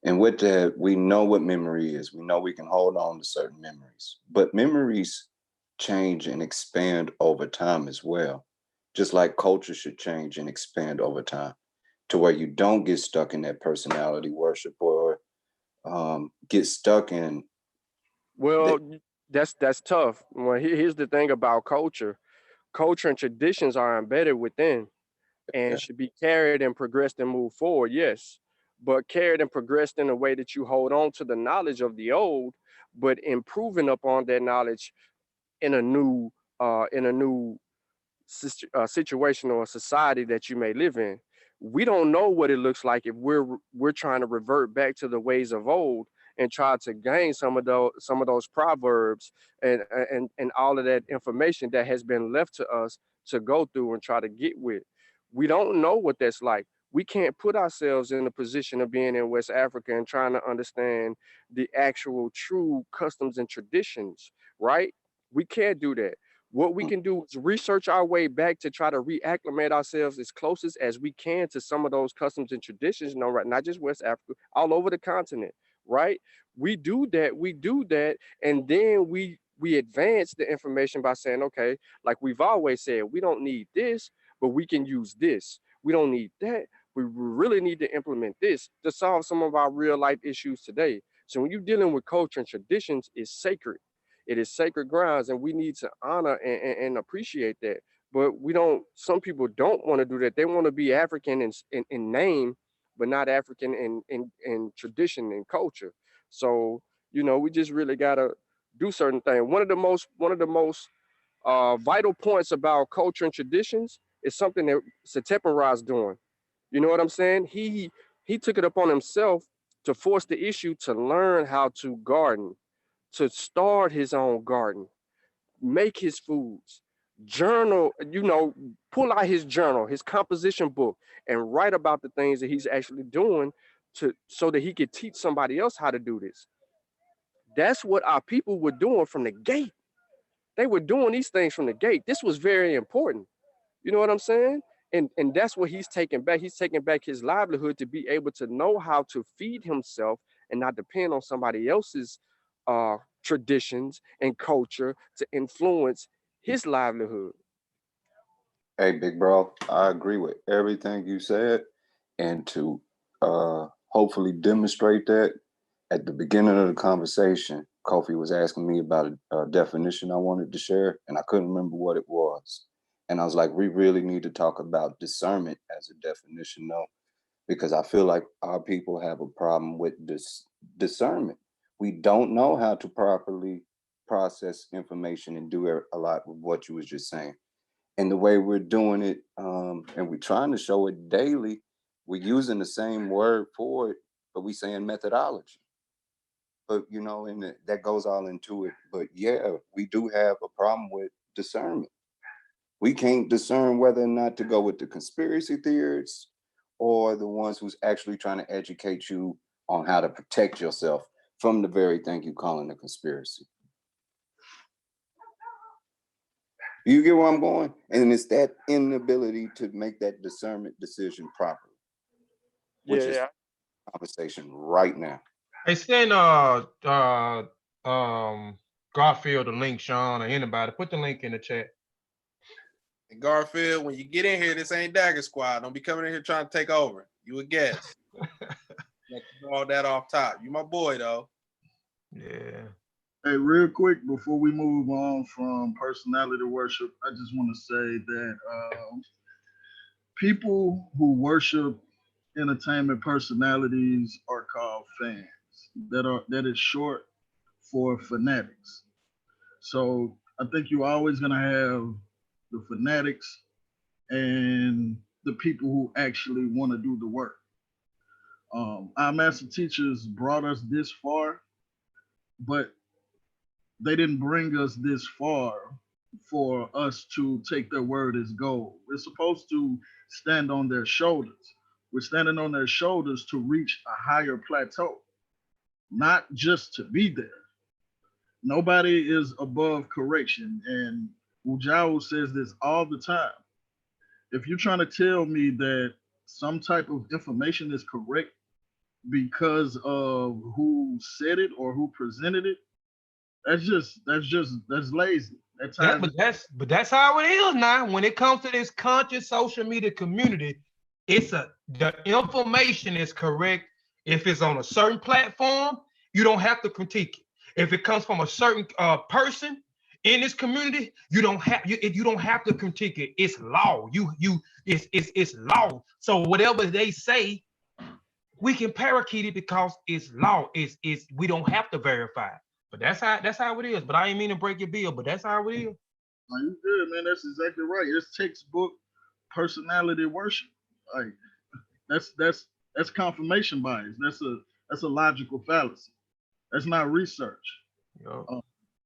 And with that, we know what memory is. We know we can hold on to certain memories, but memories change and expand over time as well. Just like culture should change and expand over time to where you don't get stuck in that personality worship or get stuck in. Well, that's tough. Well, here's the thing about culture. Culture and traditions are embedded within and should be carried and progressed and moved forward, yes. But carried and progressed in a way that you hold on to the knowledge of the old, but improving upon that knowledge in a new situation or a society that you may live in. We don't know what it looks like if we're trying to revert back to the ways of old and try to gain some of those proverbs and all of that information that has been left to us to go through and try to get with. We don't know what that's like. We can't put ourselves in the position of being in West Africa and trying to understand the actual true customs and traditions, right? We can't do that. What we can do is research our way back to try to reacclimate ourselves as closest as we can to some of those customs and traditions, you know, right? Not just West Africa, all over the continent, right? We do that, and then we advance the information by saying, okay, like we've always said, we don't need this, but we can use this. We don't need that. We really need to implement this to solve some of our real life issues today. So when you're dealing with culture and traditions, it's sacred. It is sacred grounds, and we need to honor and appreciate that. But we don't. Some people don't want to do that. They want to be African in name, but not African in tradition and culture. So you know, we just really gotta do certain things. One of the most vital points about culture and traditions is something that Sutekh is doing. You know what I'm saying? He took it upon himself to force the issue to learn how to garden, to start his own garden, make his foods, journal, you know, pull out his journal, his composition book, and write about the things that he's actually doing to so that he could teach somebody else how to do this. That's what our people were doing from the gate. They were doing these things from the gate. This was very important. You know what I'm saying? And that's what he's taking back. He's taking back his livelihood to be able to know how to feed himself and not depend on somebody else's traditions and culture to influence his livelihood. Hey, big bro, I agree with everything you said. And to hopefully demonstrate that, at the beginning of the conversation, Kofi was asking me about a definition I wanted to share, and I couldn't remember what it was. And I was like, we really need to talk about discernment as a definition, though, because I feel like our people have a problem with discernment. We don't know how to properly process information and do a lot of what you was just saying. And the way we're doing it, and we're trying to show it daily, we're using the same word for it, but we saying methodology. But you know, and that goes all into it. But yeah, we do have a problem with discernment. We can't discern whether or not to go with the conspiracy theorists or the ones who's actually trying to educate you on how to protect yourself from the very thing you calling a conspiracy. You get where I'm going? And it's that inability to make that discernment decision properly, which is conversation right now. Hey, send Garfield the link, Shawn, or anybody. Put the link in the chat. And Garfield, when you get in here, this ain't Dagger Squad. Don't be coming in here trying to take over. You a guest. Let you know all that off top. You my boy though. Yeah. Hey, real quick before we move on from personality worship, I just want to say that people who worship entertainment personalities are called fans. That is short for fanatics. So I think you're always gonna have the fanatics and the people who actually want to do the work. Our master teachers brought us this far, but they didn't bring us this far for us to take their word as gold. We're supposed to stand on their shoulders. We're standing on their shoulders to reach a higher plateau, not just to be there. Nobody is above correction. And Ujao says this all the time. If you're trying to tell me that some type of information is correct because of who said it or who presented it, that's lazy. Yeah, but that's how it is now. When it comes to this conscious social media community, the information is correct. If it's on a certain platform, you don't have to critique it. If it comes from a certain person in this community, you don't have to critique it. It's law. It's law. So whatever they say, we can parakeet it because it's law. It's we don't have to verify. But that's how it is. But I ain't mean to break your bill, but that's how it is. Like, you good, man. That's exactly right. It's textbook personality worship. Like that's confirmation bias. That's a logical fallacy. That's not research.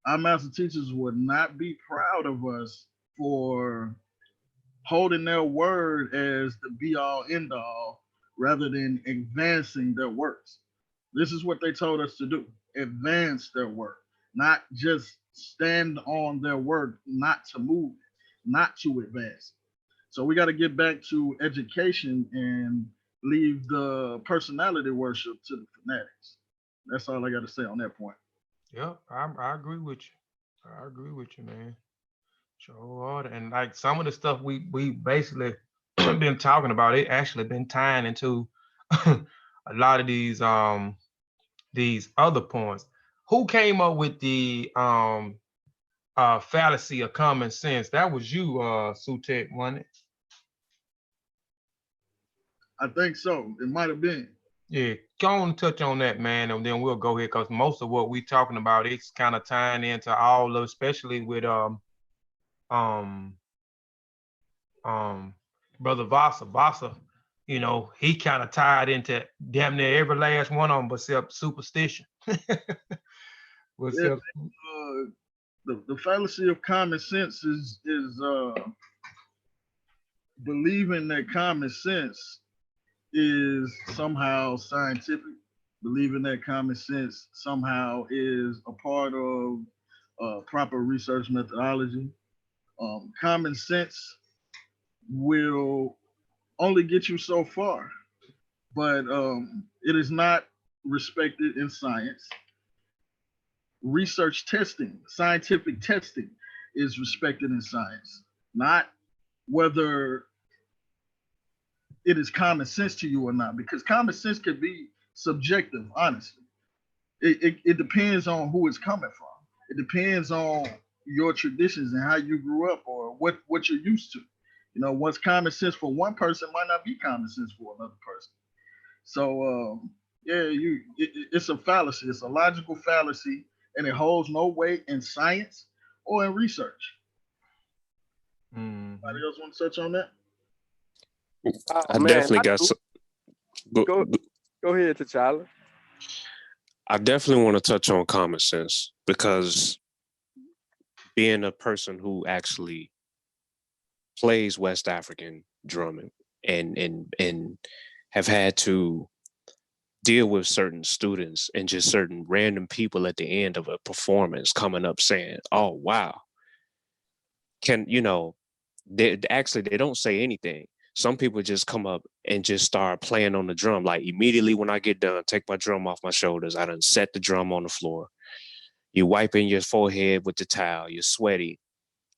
Our master teachers would not be proud of us for holding their word as the be all end all rather than advancing their works. This is what they told us to do. Advance their work, not just stand on their work, not to move, not to advance. So we got to get back to education and leave the personality worship to the fanatics. That's all I got to say on that point. Yeah, I agree with you. I agree with you, man. Sure. And like some of the stuff we basically been talking about, it actually been tying into a lot of these other points. Who came up with the fallacy of common sense? That was you, Sutekh, wasn't it? I think so. It might have been. Yeah, go on and touch on that, man, and then we'll go here because most of what we talking about, it's kind of tying into all of, especially with Brother Vasa, you know, he kind of tied into damn near every last one of them except superstition. The fallacy of common sense is believing that common sense is somehow scientific, believing that common sense somehow is a part of proper research methodology. Common sense will only get you so far, but it is not respected in science. Research testing, scientific testing is respected in science, not whether it is common sense to you or not, because common sense could be subjective, honestly. It depends on who it's coming from. It depends on your traditions and how you grew up or what you're used to. You know, what's common sense for one person might not be common sense for another person. So it's a fallacy. It's a logical fallacy, and it holds no weight in science or in research. Anybody else want to touch on that? I definitely got some. Go ahead, T'Challa. I definitely want to touch on common sense because being a person who actually plays West African drumming and have had to deal with certain students and just certain random people at the end of a performance coming up saying, "Oh wow, can, you know, they don't say anything. Some people just come up and just start playing on the drum. Like immediately when I get done, take my drum off my shoulders. I done set the drum on the floor. You wiping your forehead with the towel, you're sweaty,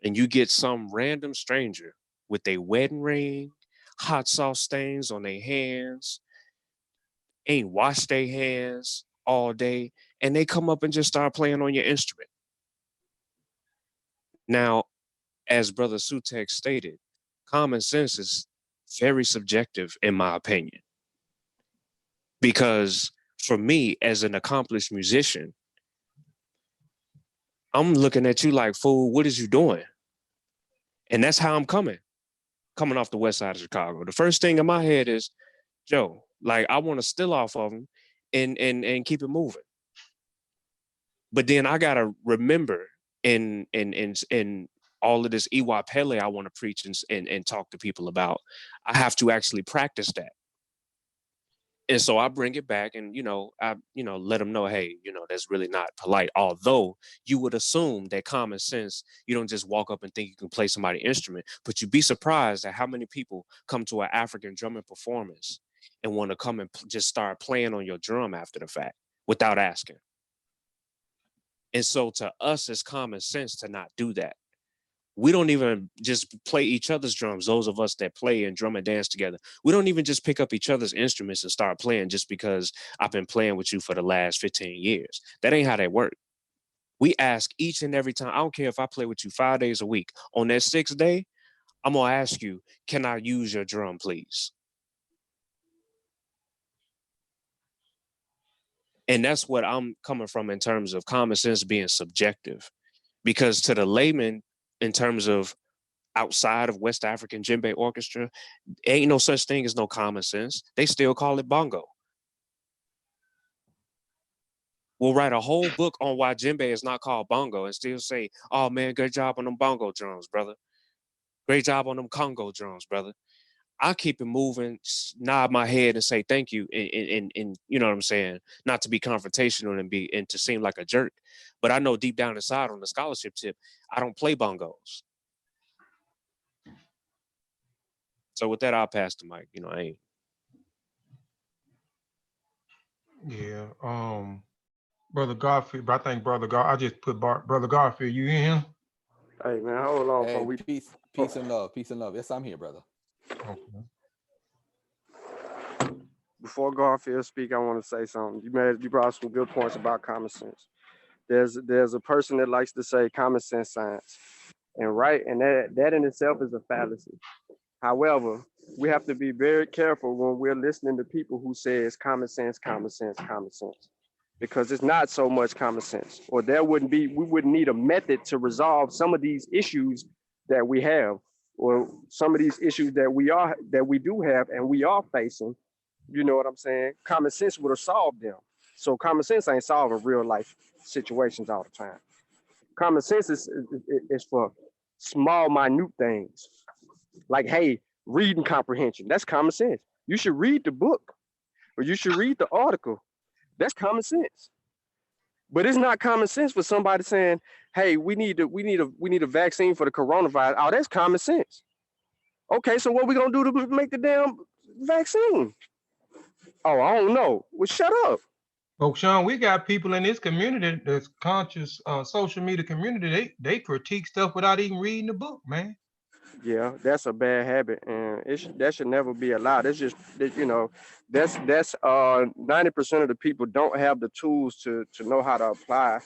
and you get some random stranger with a wedding ring, hot sauce stains on their hands, ain't washed their hands all day, and they come up and just start playing on your instrument. Now, as Brother Sutekh stated, common sense is very subjective in my opinion. Because for me, as an accomplished musician, I'm looking at you like, fool, what is you doing? And that's how I'm coming off the west side of Chicago. The first thing in my head is, Joe, like I want to steal off of him and keep it moving. But then I gotta remember in all of this Iwa Pele I want to preach and talk to people about, I have to actually practice that. And so I bring it back and, I let them know, hey, that's really not polite. Although you would assume that common sense, you don't just walk up and think you can play somebody's instrument, but you'd be surprised at how many people come to an African drumming performance and want to come and just start playing on your drum after the fact without asking. And so to us, it's common sense to not do that. We don't even just play each other's drums, those of us that play and drum and dance together. We don't even just pick up each other's instruments and start playing just because I've been playing with you for the last 15 years. That ain't how that works. We ask each and every time. I don't care if I play with you 5 days a week. On that 6th day, I'm going to ask you, can I use your drum, please? And that's what I'm coming from in terms of common sense being subjective. Because to the layman, in terms of outside of West African djembe orchestra, ain't no such thing as no common sense. They still call it bongo. We'll write a whole book on why djembe is not called bongo and still say, oh man, great job on them bongo drums, brother. Great job on them Congo drums, brother. I keep it moving, nod my head and say thank you. And you know what I'm saying? Not to be confrontational and to seem like a jerk. But I know deep down inside on the scholarship tip, I don't play bongos. So with that, I'll pass the mic. I ain't. Yeah. Brother Garfield, but I think I just put Brother Garfield, you in here? Hey man, hold on. Hey, peace and love. Yes, I'm here, brother. Okay. Before Garfield speak, I want to say something. You brought some good points about common sense. There's a person that likes to say common sense science, and that in itself is a fallacy. However, we have to be very careful when we're listening to people who says common sense, because it's not so much common sense, or we wouldn't need a method to resolve some of these issues that we have, or some of these issues that we do have and we are facing. You know what I'm saying? Common sense would have solved them. So common sense ain't solving real life situations all the time. Common sense is for small, minute things. Like, hey, reading comprehension. That's common sense. You should read the book, or you should read the article. That's common sense. But it's not common sense for somebody saying, hey, we need a vaccine for the coronavirus. Oh, that's common sense. Okay, so what we gonna do to make the damn vaccine? Oh, I don't know. Well, shut up. Well, Shawn, we got people in this community that's conscious social media community. They critique stuff without even reading the book, man. Yeah, that's a bad habit, and that should never be allowed. It's just that's 90% of the people don't have the tools to know how to apply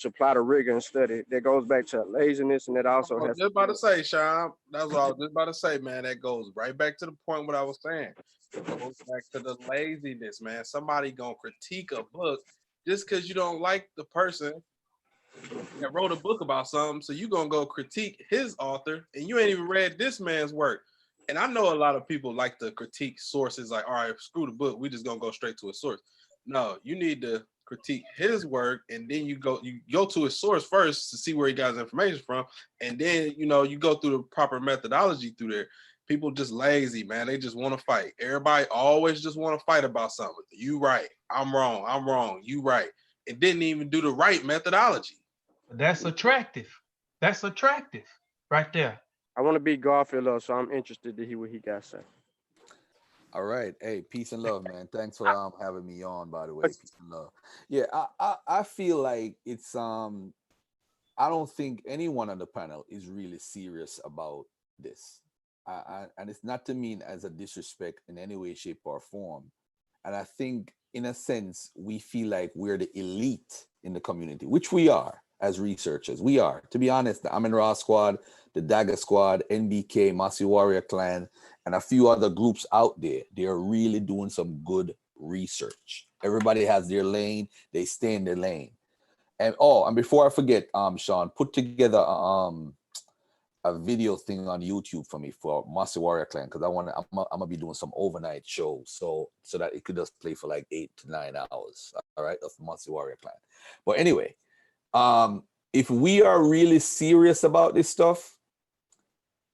the rigor and study. That goes back to laziness, and that also I was just about to say, Shawn. That's what I was just about to say, man. That goes right back to the point what I was saying. It goes back to the laziness, man. Somebody gonna critique a book just because you don't like the person that wrote a book about something, so you gonna go critique his author, and you ain't even read this man's work. And I know a lot of people like to critique sources, like, all right, screw the book, we just gonna go straight to a source. No, you need to critique his work, and then you go to his source first to see where he got his information from, and then you go through the proper methodology through there. People just lazy, man. They just want to fight. Everybody always just want to fight about something. You right, I'm wrong, you right. It didn't even do the right methodology. That's attractive. Right there. I want to beat Garfield up, so I'm interested to hear what he got to say. All right. Hey, peace and love, man. Thanks for having me on, by the way. Peace and love. Yeah, I feel like it's I don't think anyone on the panel is really serious about this. And it's not to mean as a disrespect in any way, shape, or form. And I think, in a sense, we feel like we're the elite in the community, which we are as researchers. We are. To be honest, the Amin Ra Squad, the Dagger Squad, NBK, Mossi Warrior Clan, and a few other groups out there, they're really doing some good research. Everybody has their lane. They stay in their lane. And before I forget, Shawn, put together a video thing on YouTube for me for Mossi Warrior Clan, because I'm gonna be doing some overnight shows, so that it could just play for like 8 to 9 hours. All right, of Mossi Warrior Clan. But anyway, if we are really serious about this stuff,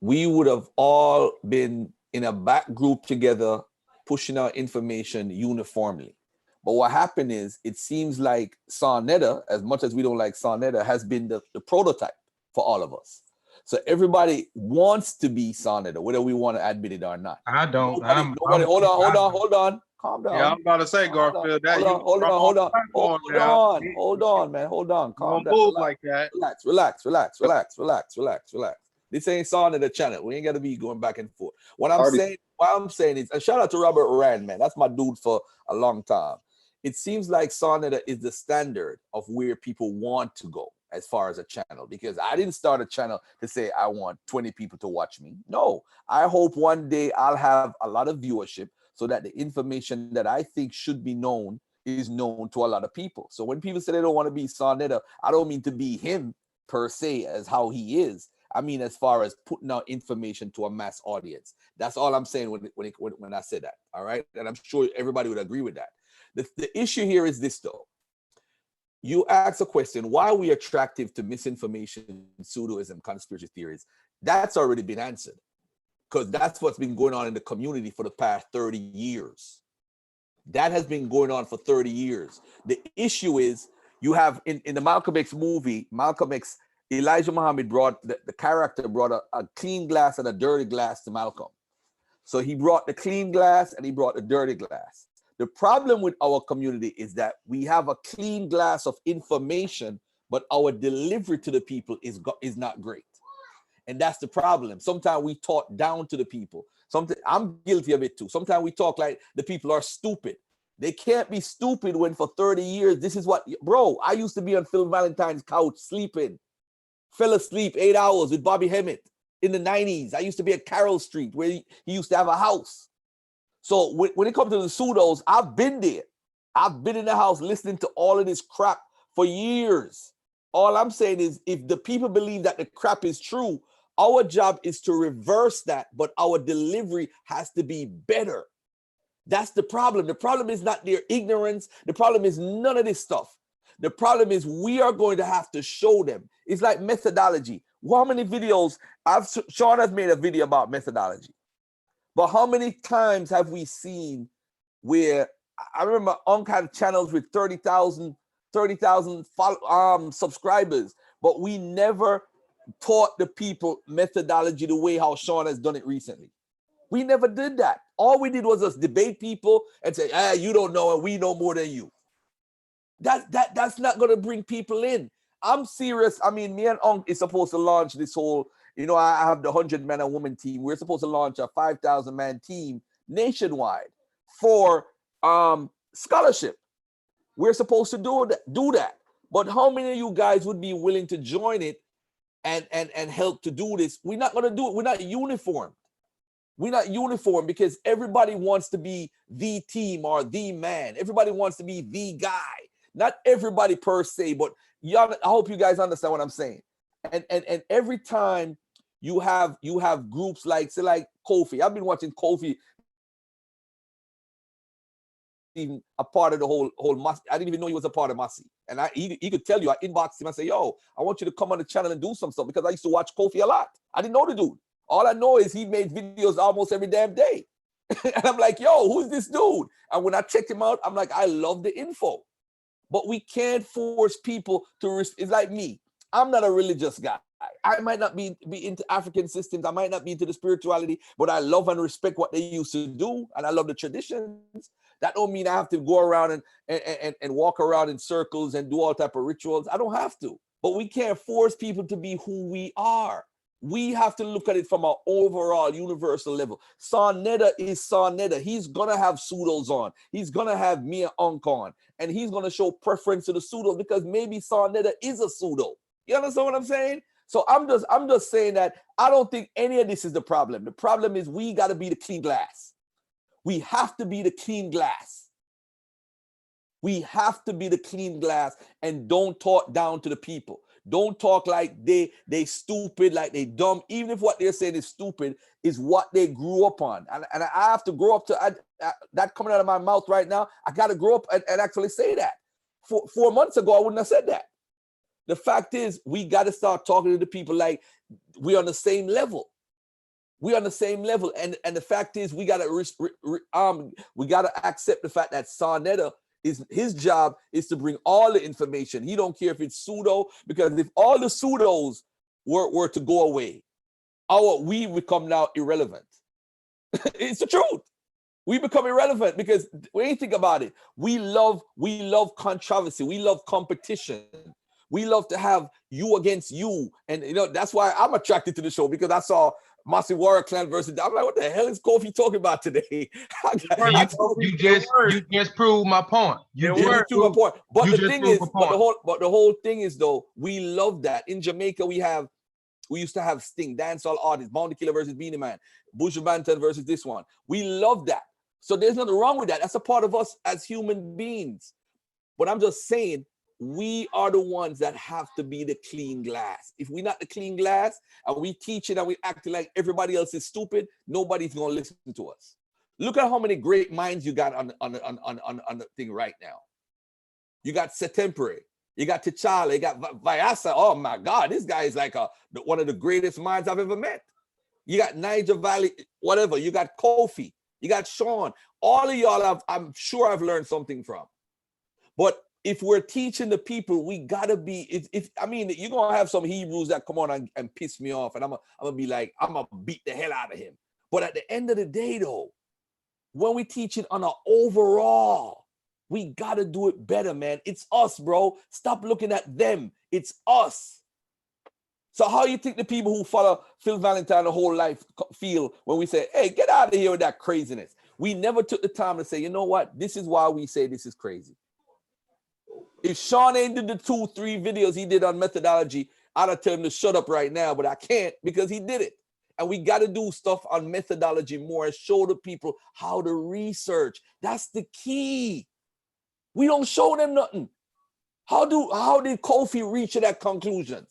we would have all been in a back group together, pushing out information uniformly. But what happened is, it seems like Sarnetta, as much as we don't like Sarnetta, has been the prototype for all of us. So everybody wants to be Sarnetta, whether we want to admit it or not. I don't. Nobody. Hold on. Calm down. Yeah, I'm about to say, Garfield, that Hold on, man. Hold on. Calm down. Move like that. Relax. This ain't Sarnetta channel. We ain't got to be going back and forth. What I'm saying is, and shout out to Robert Rand, man. That's my dude for a long time. It seems like Sarnetta is the standard of where people want to go as far as a channel, because I didn't start a channel to say I want 20 people to watch me. No, I hope one day I'll have a lot of viewership so that the information that I think should be known is known to a lot of people. So when people say they don't want to be Sarnetta, I don't mean to be him per se as how he is. I mean, as far as putting out information to a mass audience. That's all I'm saying when I say that. All right. And I'm sure everybody would agree with that. The issue here is this, though. You ask a question, why are we attractive to misinformation, pseudoism, conspiracy theories? That's already been answered, because that's what's been going on in the community for the past 30 years. That has been going on for 30 years. The issue is, you have in the Malcolm X movie, Malcolm X, Elijah Muhammad brought, the character brought a clean glass and a dirty glass to Malcolm. So he brought the clean glass and he brought the dirty glass. The problem with our community is that we have a clean glass of information, but our delivery to the people is not great. And that's the problem. Sometimes we talk down to the people. Sometimes I'm guilty of it too. Sometimes we talk like the people are stupid. They can't be stupid when for 30 years, this is what, bro, I used to be on Phil Valentine's couch sleeping. Fell asleep 8 hours with Bobby Hemmett in the 90s. I used to be at Carroll Street where he used to have a house. So when it comes to the pseudos, I've been there. I've been in the house listening to all of this crap for years. All I'm saying is, if the people believe that the crap is true, our job is to reverse that, but our delivery has to be better. That's the problem. The problem is not their ignorance. The problem is none of this stuff. The problem is we are going to have to show them. It's like methodology. How many videos? Shawn has made a video about methodology. But how many times have we seen where, I remember Unc had channels with 30,000 subscribers, but we never taught the people methodology the way how Shawn has done it recently. We never did that. All we did was just debate people and say, you don't know and we know more than you. That's not going to bring people in. I'm serious. I mean, me and Unc is supposed to launch this whole, I have the 100-man and woman team. We're supposed to launch a 5,000-man team nationwide for scholarship. We're supposed to do that. But how many of you guys would be willing to join it and help to do this? We're not going to do it. We're not uniform. We're not uniform because everybody wants to be the team or the man. Everybody wants to be the guy. Not everybody per se, but I hope you guys understand what I'm saying. And every time you have groups like, say, like Kofi. I've been watching Kofi even a part of the whole Mossi. I didn't even know he was a part of Mossi. And he could tell you, I inboxed him and say, yo, I want you to come on the channel and do some stuff, because I used to watch Kofi a lot. I didn't know the dude. All I know is he made videos almost every damn day. And I'm like, yo, who's this dude? And when I checked him out, I'm like, I love the info. But we can't force people to, it's like me. I'm not a religious guy. I might not be into African systems. I might not be into the spirituality, but I love and respect what they used to do, and I love the traditions. That don't mean I have to go around and walk around in circles and do all type of rituals. I don't have to. But we can't force people to be who we are. We have to look at it from an overall universal level. Sonetta is Sonetta. He's gonna have pseudos on. He's gonna have Mia Unk on, and he's gonna show preference to the pseudo because maybe Sonetta is a pseudo. You understand what I'm saying? So I'm just saying that I don't think any of this is the problem. The problem is we got to be the clean glass. We have to be the clean glass. We have to be the clean glass and don't talk down to the people. Don't talk like they stupid, like they dumb. Even if what they're saying is stupid, is what they grew up on. And I have to grow up to that coming out of my mouth right now. I got to grow up and actually say that. 4 months ago, I wouldn't have said that. The fact is, we got to start talking to the people like we're on the same level. We're on the same level, and the fact is, we got to accept the fact that Sonetta is his job is to bring all the information. He don't care if it's pseudo, because if all the pseudos were to go away, we become now irrelevant. It's the truth. We become irrelevant because when you think about it, we love controversy. We love competition. We love to have you against you. And that's why I'm attracted to the show, because I saw Mossi Warrior Clan versus. I'm like, what the hell is Kofi talking about today? You just proved my point. You just proved my point. But the thing is, but the whole thing is though, we love that. In Jamaica, we used to have Sting, dancehall artists, Bounty Killer versus Beanie Man, Buju Banton versus this one. We love that. So there's nothing wrong with that. That's a part of us as human beings. But I'm just saying, we are the ones that have to be the clean glass. If we're not the clean glass and we teach it and we acting like everybody else is stupid, nobody's gonna listen to us. Look at how many great minds you got on the thing right now. You got Setempere, you got T'Challa, you got Vyasa. Oh my God, this guy is like one of the greatest minds I've ever met. You got Niger Valley, whatever. You got Kofi, you got Shawn. All of y'all, I'm sure I've learned something from. But if we're teaching the people, we gotta be. I mean, you're gonna have some Hebrews that come on and piss me off, and I'm gonna be like, I'm gonna beat the hell out of him. But at the end of the day, though, when we teach it on an overall, we gotta do it better, man. It's us, bro. Stop looking at them. It's us. So how you think the people who follow Phil Valentine the whole life feel when we say, hey, get out of here with that craziness? We never took the time to say, you know what? This is why we say this is crazy. If Shawn ain't did the 2-3 videos he did on methodology, I'd have told him to shut up right now, but I can't because he did it. And we got to do stuff on methodology more and show the people how to research. That's the key. We don't show them nothing. How did Kofi reach to that conclusion?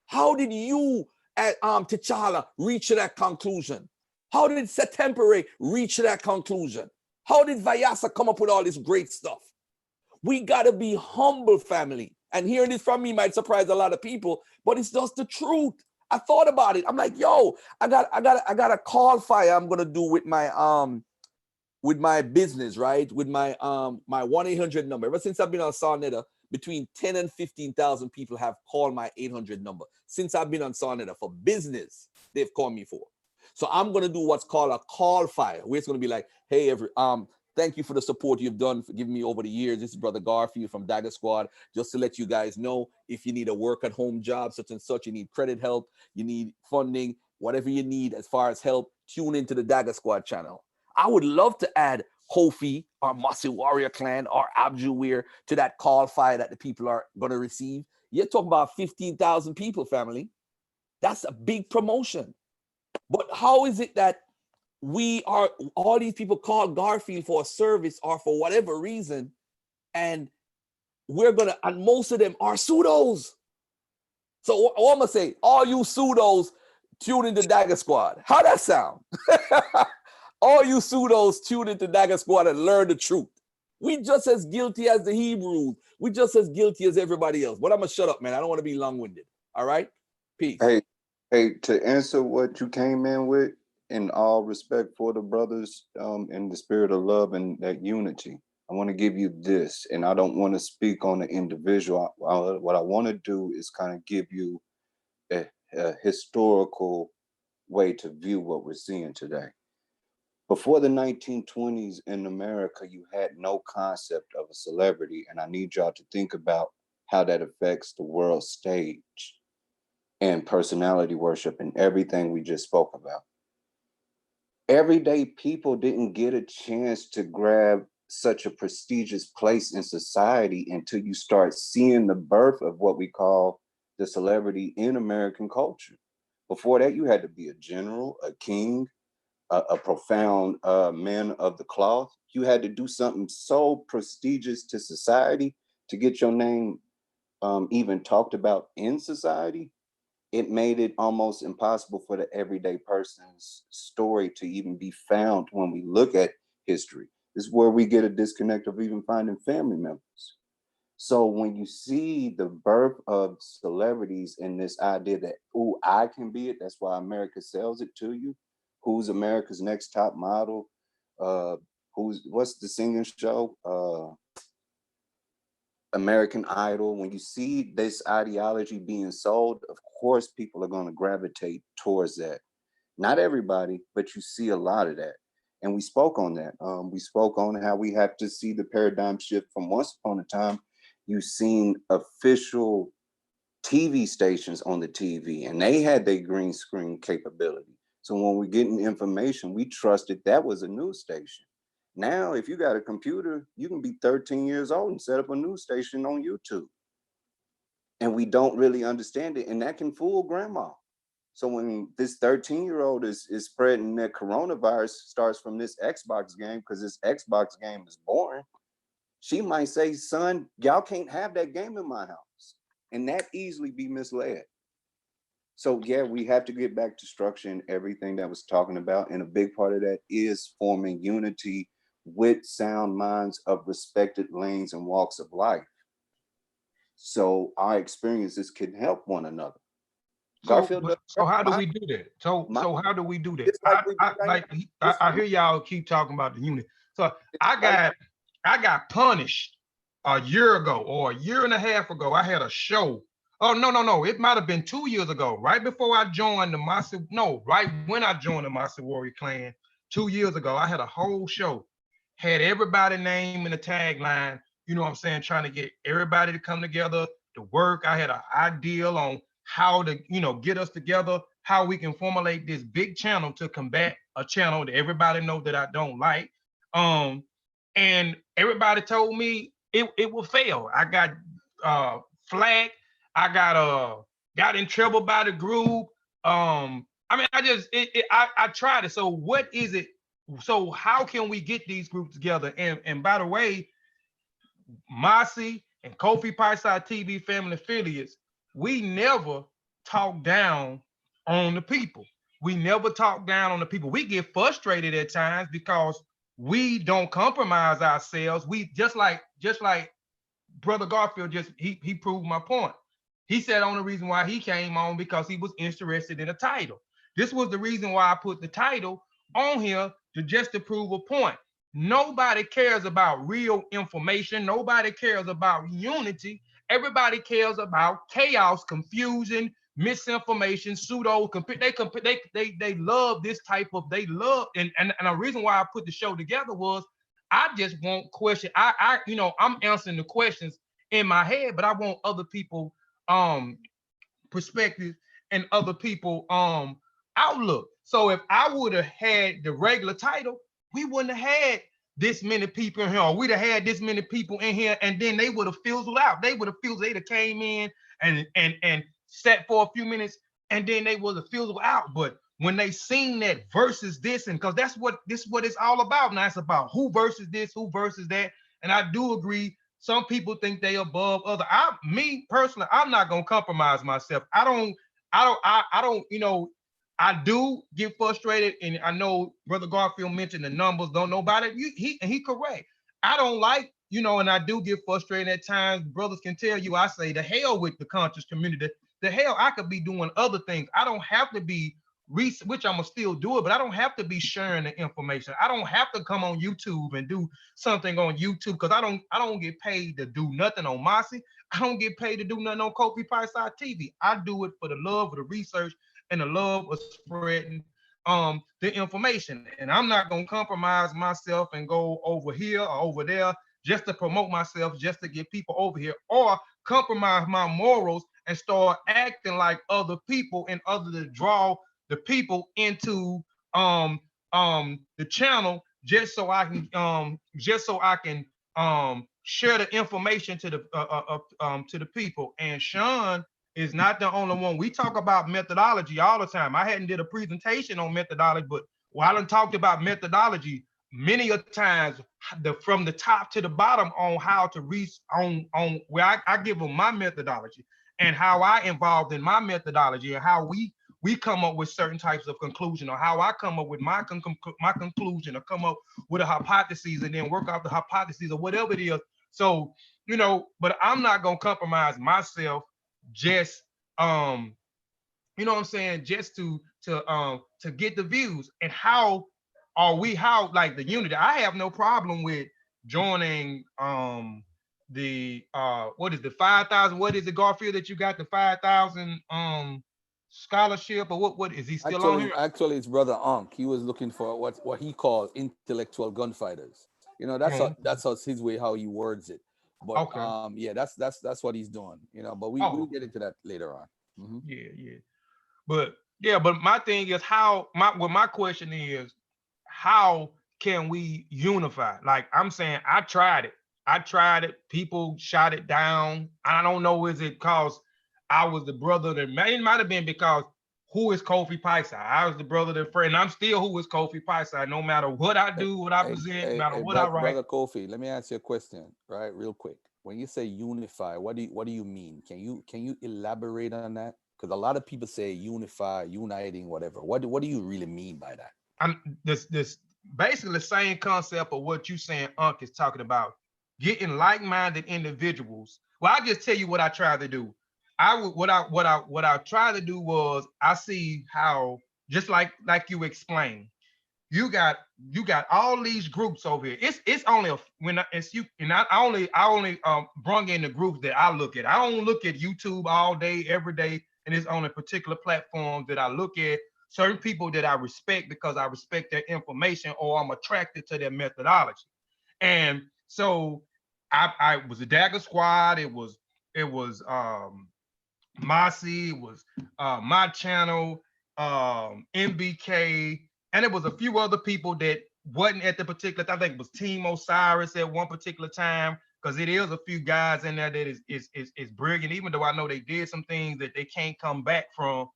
How did you at T'Challa reach to that conclusion? How did Setempere reach to that conclusion? How did Vyasa come up with all this great stuff? We gotta be humble, family. And hearing this from me might surprise a lot of people, but it's just the truth. I thought about it. I'm like, yo, I got a call fire I'm gonna do with my business, right? With my my 1-800 number. Ever since I've been on Sonetta, between 10 and 15,000 people have called my 800 number. Since I've been on Sonetta for business, they've called me for. So I'm gonna do what's called a call fire, where it's gonna be like, hey, thank you for the support you've done for giving me over the years. This is Brother Garfield from Dagger Squad. Just to let you guys know, if you need a work-at-home job, such and such, you need credit help, you need funding, whatever you need as far as help, tune into the Dagger Squad channel. I would love to add Kofi or Mossi Warrior Clan or Abjuweir to that call fire that the people are going to receive. You're talking about 15,000 people, family. That's a big promotion. But how is it that all these people call Garfield for a service or for whatever reason, and and most of them are pseudos. So I'm gonna say, all you pseudos, tune into Dagger Squad. How that sound? All you pseudos, tune into Dagger Squad and learn the truth. We just as guilty as the Hebrews. We just as guilty as everybody else. But I'm gonna shut up, man. I don't want to be long-winded. All right? Peace. Hey, to answer what you came in with, in all respect for the brothers, in the spirit of love and that unity, I want to give you this, and I don't want to speak on the individual. What I want to do is kind of give you a historical way to view what we're seeing today. Before the 1920s in America, you had no concept of a celebrity, and I need y'all to think about how that affects the world stage and personality worship and everything we just spoke about. Everyday people didn't get a chance to grab such a prestigious place in society until you start seeing the birth of what we call the celebrity in American culture. Before that, you had to be a general, a king, a profound man of the cloth. You had to do something so prestigious to society to get your name even talked about in society. It made it almost impossible for the everyday person's story to even be found when we look at history. This is where we get a disconnect of even finding family members. So when you see the birth of celebrities and this idea that, oh, I can be it, that's why America sells it to you. Who's America's next top model? What's the singing show? American Idol. When you see this ideology being sold, of course, people are going to gravitate towards that. Not everybody, but you see a lot of that. And we spoke on that. We spoke on how we have to see the paradigm shift from once upon a time. You've seen official TV stations on the TV, and they had their green screen capability. So when we're getting information, we trusted that was a news station. Now, if you got a computer, you can be 13 years old and set up a news station on YouTube. And we don't really understand it, and that can fool grandma. So when this 13-year-old is spreading that coronavirus starts from this Xbox game, because this Xbox game is boring, she might say, son, y'all can't have that game in my house. And that easily be misled. So yeah, we have to get back to structure and everything that was talking about. And a big part of that is forming unity with sound minds of respected lanes and walks of life. So our experiences can help one another. So how do we do that? So how do we do that? I hear y'all keep talking about the unit. So I got punished a year ago or a year and a half ago. I had a show. Oh, no. It might have been 2 years ago, right before I joined the Mossi. No, right when I joined the Mossi Warrior Clan 2 years ago, I had a whole show. Had everybody name in the tagline, you know what I'm saying, trying to get everybody to come together to work. I had an ideal on how to, get us together, how we can formulate this big channel to combat a channel that everybody knows that I don't like. And everybody told me it will fail. I got flagged. I got in trouble by the group. I tried it. So what is it? So how can we get these groups together? And by the way, Mossi and Kofi Piesie TV family affiliates, we never talk down on the people. We never talk down on the people. We get frustrated at times because we don't compromise ourselves. We just like Brother Garfield he proved my point. He said the only reason why he came on because he was interested in a title. This was the reason why I put the title on here to prove a point. Nobody cares about real information. Nobody cares about unity. Everybody cares about chaos, confusion, misinformation, pseudo. They love this type of. They love and the reason why I put the show together was I just want question. I'm answering the questions in my head, but I want other people perspective and other people outlook. So if I would have had the regular title, we wouldn't have had this many people in here, or we'd have had this many people in here, and then they would have fizzled out. They'd have came in and sat for a few minutes, and then they would have fizzled out. But when they seen that versus this, and because that's what it's all about now, it's about who versus this, who versus that. And I do agree, some people think they above other. Me personally, I'm not gonna compromise myself. I do get frustrated, and I know Brother Garfield mentioned the numbers. Don't know about it. He correct. I don't like, and I do get frustrated at times. Brothers can tell you, I say the hell with the conscious community. The hell, I could be doing other things. I don't have to be which I'm gonna still do it, but I don't have to be sharing the information. I don't have to come on YouTube and do something on YouTube because I don't get paid to do nothing on Mossi. I don't get paid to do nothing on Kofi Piesie TV. I do it for the love of the research and the love of spreading the information. And I'm not gonna compromise myself and go over here or over there just to promote myself, just to get people over here, or compromise my morals and start acting like other people in order to draw the people into the channel just so I can share the information to the people. And Shawn is not the only one. We talk about methodology all the time. I hadn't did a presentation on methodology, but while I talked about methodology many a times, from the top to the bottom on how to reach on where I give them my methodology and how I involved in my methodology and how we come up with certain types of conclusion, or how I come up with my conclusion, or come up with a hypothesis and then work out the hypothesis or whatever it is. So, but I'm not gonna compromise myself just you know what I'm saying, just to get the views. And how like the unity. I have no problem with joining the what is the 5,000, what is it, Garfield, that you got the 5,000 scholarship, or what is he still on here? Actually, it's brother Ankh. He was looking for what he calls intellectual gunfighters. That's his way how he words it. But okay. Yeah, that's what he's doing. But we'll get into that later on. Mm-hmm. Yeah. But my thing is my question is, how can we unify? Like I'm saying, I tried it. People shot it down. I don't know, is it because I was the brother that it might have been because who is Kofi Piesie? I was the brother that friend. I'm still who is Kofi Piesie, no matter what I do, what I present, no matter what I write. Brother Kofi, let me ask you a question, right? Real quick. When you say unify, what do you mean? Can you elaborate on that? Because a lot of people say unify, uniting, whatever. What do you really mean by that? This basically the same concept of what you saying Unc is talking about. Getting like-minded individuals. Well, I'll just tell you what I tried to do. What I tried to do was, I see how, just like you explained, you got all these groups over here. It's only I only brung in the groups that I look at. I don't look at YouTube all day, every day, and it's on a particular platform that I look at certain people that I respect because I respect their information, or I'm attracted to their methodology. And so I was a Dagger Squad. It was Mossi. It was my channel, NBK, and it was a few other people that wasn't at the particular. I think it was Team Osiris at one particular time, because it is a few guys in there that is brilliant, even though I know they did some things that they can't come back from.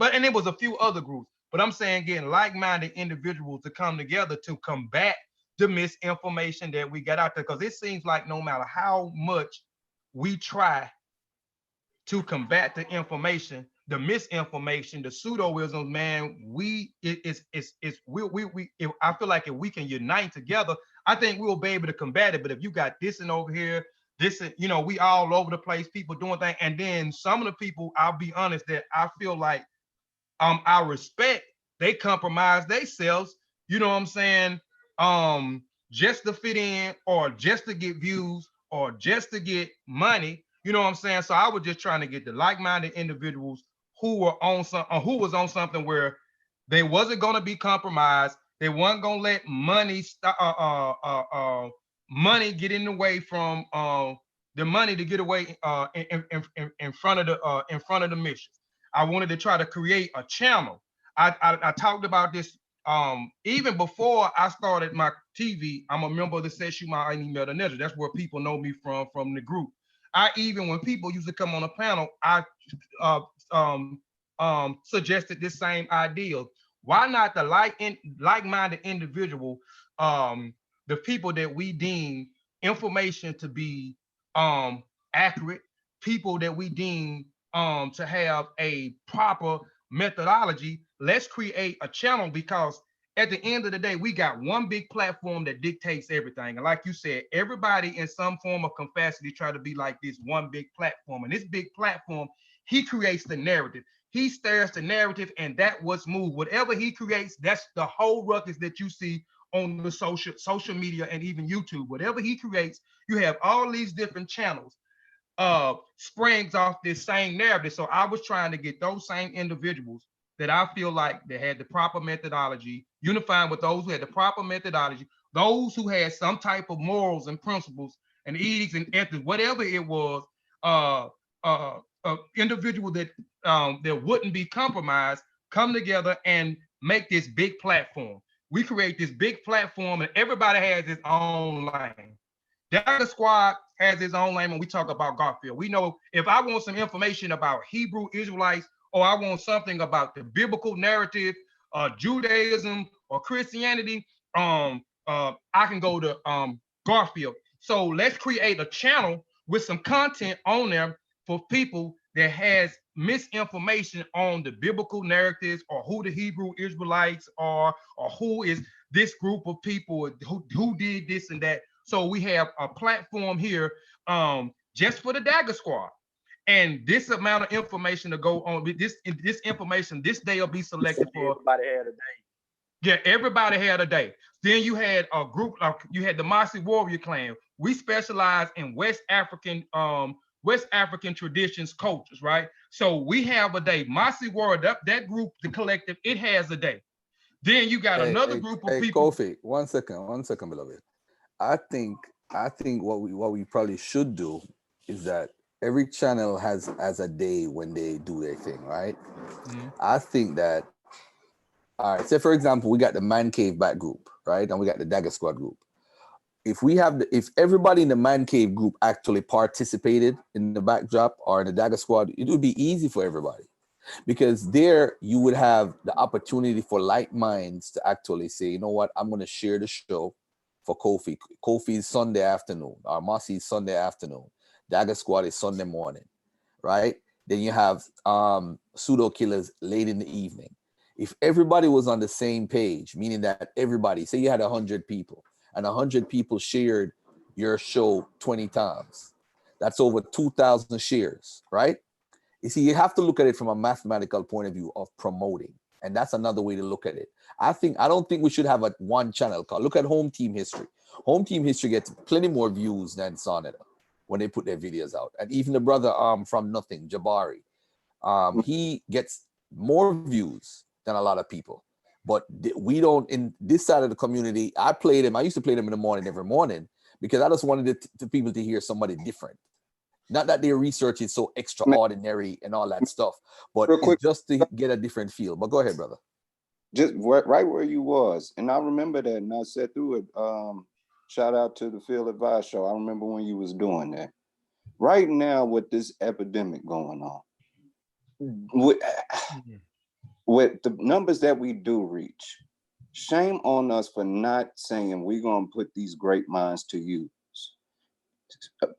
And it was a few other groups. But I'm saying getting like-minded individuals to come together to combat the misinformation that we got out there. Because it seems like no matter how much we try to combat the information, the misinformation, the pseudoisms, man, I feel like if we can unite together, I think we'll be able to combat it. But if you got this and over here, this, we all over the place, people doing things, and then some of the people, I'll be honest, that I feel like I respect, they compromise themselves, you know what I'm saying, just to fit in, or just to get views, or just to get money, you know what I'm saying? So I was just trying to get the like-minded individuals who were on who was on something where they wasn't going to be compromised. They weren't going to let money money get in the way from the money to get away in front of the mission. I wanted to try to create a channel. I talked about this even before I started my TV. I'm a member of the Seshew, my Netcher. That's where people know me from the group. Even when people used to come on a panel, I suggested this same idea. Why not the like-minded individual, the people that we deem information to be accurate, people that we deem to have a proper methodology? Let's create a channel, because at the end of the day, we got one big platform that dictates everything. And like you said, everybody in some form of capacity try to be like this one big platform. And this big platform, he creates the narrative. He stirs the narrative, and that what's moved. Whatever he creates, that's the whole ruckus that you see on the social media and even YouTube. Whatever he creates, you have all these different channels. springs off this same narrative. So I was trying to get those same individuals that I feel like that had the proper methodology, unifying with those who had the proper methodology, those who had some type of morals and principles and ethics and ethics, whatever it was, individual that that wouldn't be compromised, come together and make this big platform. We create this big platform, and everybody has its own lane. Dagger Squad has its own lane when we talk about Garfield. We know if I want some information about Hebrew Israelites, or I want something about the biblical narrative, Judaism or Christianity, I can go to Garfield. So let's create a channel with some content on there for people that has misinformation on the biblical narratives, or who the Hebrew Israelites are, or who is this group of people, who did this and that. So we have a platform here just for the Dagger Squad. And this amount of information to go on, this information, this day will be selected for. Everybody had a day. Yeah, everybody had a day. Then you had a group, you had the Mossi warrior clan. We specialize in West African traditions, cultures, right? So we have a day. Mossi warrior, that group, the collective, it has a day. Then you got another group of people. Kofi, one second, beloved. I think what we probably should do is that every channel has a day when they do their thing, right? Mm-hmm. I think that, all right, say for example, we got the Man Cave back group, right? And we got the Dagger Squad group. If everybody in the Man Cave group actually participated in the backdrop or in the Dagger Squad, it would be easy for everybody. Because there you would have the opportunity for like minds to actually say, you know what, I'm going to share the show for Kofi. Kofi's Sunday afternoon, or Mossi's Sunday afternoon. Dagger Squad is Sunday morning, right? Then you have pseudo killers late in the evening. If everybody was on the same page, meaning that everybody, say you had 100 people, and 100 people shared your show 20 times, that's over 2,000 shares, right? You see, you have to look at it from a mathematical point of view of promoting. And that's another way to look at it. I don't think we should have a one channel call. Look at Home Team History. Home Team History gets plenty more views than Soneta when they put their videos out. And even the brother from Nothing, Jabari, he gets more views than a lot of people. But we don't, in this side of the community, I used to play them in the morning every morning because I just wanted the people to hear somebody different. Not that their research is so extraordinary and all that stuff, but it's just to get a different feel. But go ahead, brother. Just right where you was. And I remember that, and I said through it, shout out to the Field Advice Show. I remember when you was doing that. Right now with this epidemic going on, with the numbers that we do reach, shame on us for not saying we're going to put these great minds to use.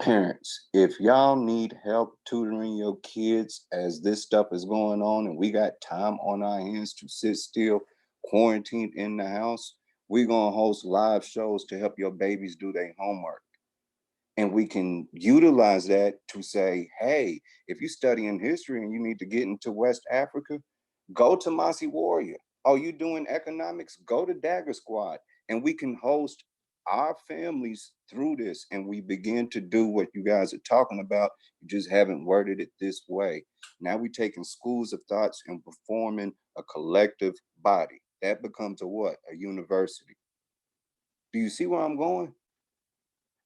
Parents, if y'all need help tutoring your kids as this stuff is going on and we got time on our hands to sit still, quarantined in the house, we're going to host live shows to help your babies do their homework. And we can utilize that to say, hey, if you're studying history and you need to get into West Africa, go to Mossi Warrior. Oh, you doing economics? Go to Dagger Squad. And we can host our families through this, and we begin to do what you guys are talking about. You just haven't worded it this way. Now we're taking schools of thoughts and performing a collective body. That becomes a what? A university. Do you see where I'm going?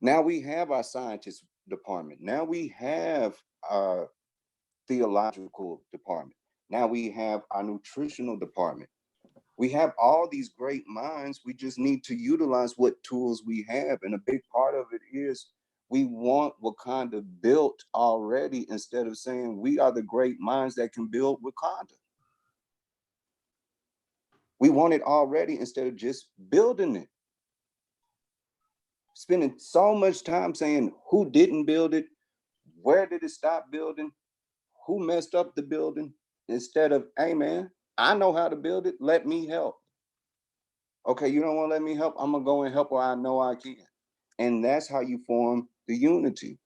Now we have our scientist department. Now we have our theological department. Now we have our nutritional department. We have all these great minds. We just need to utilize what tools we have. And a big part of it is we want Wakanda built already instead of saying we are the great minds that can build Wakanda. We want it already instead of just building it. Spending so much time saying who didn't build it, where did it stop building, who messed up the building, instead of, hey man, I know how to build it, let me help. Okay, you don't want to let me help, I'm gonna go and help where I know I can. And that's how you form the unity.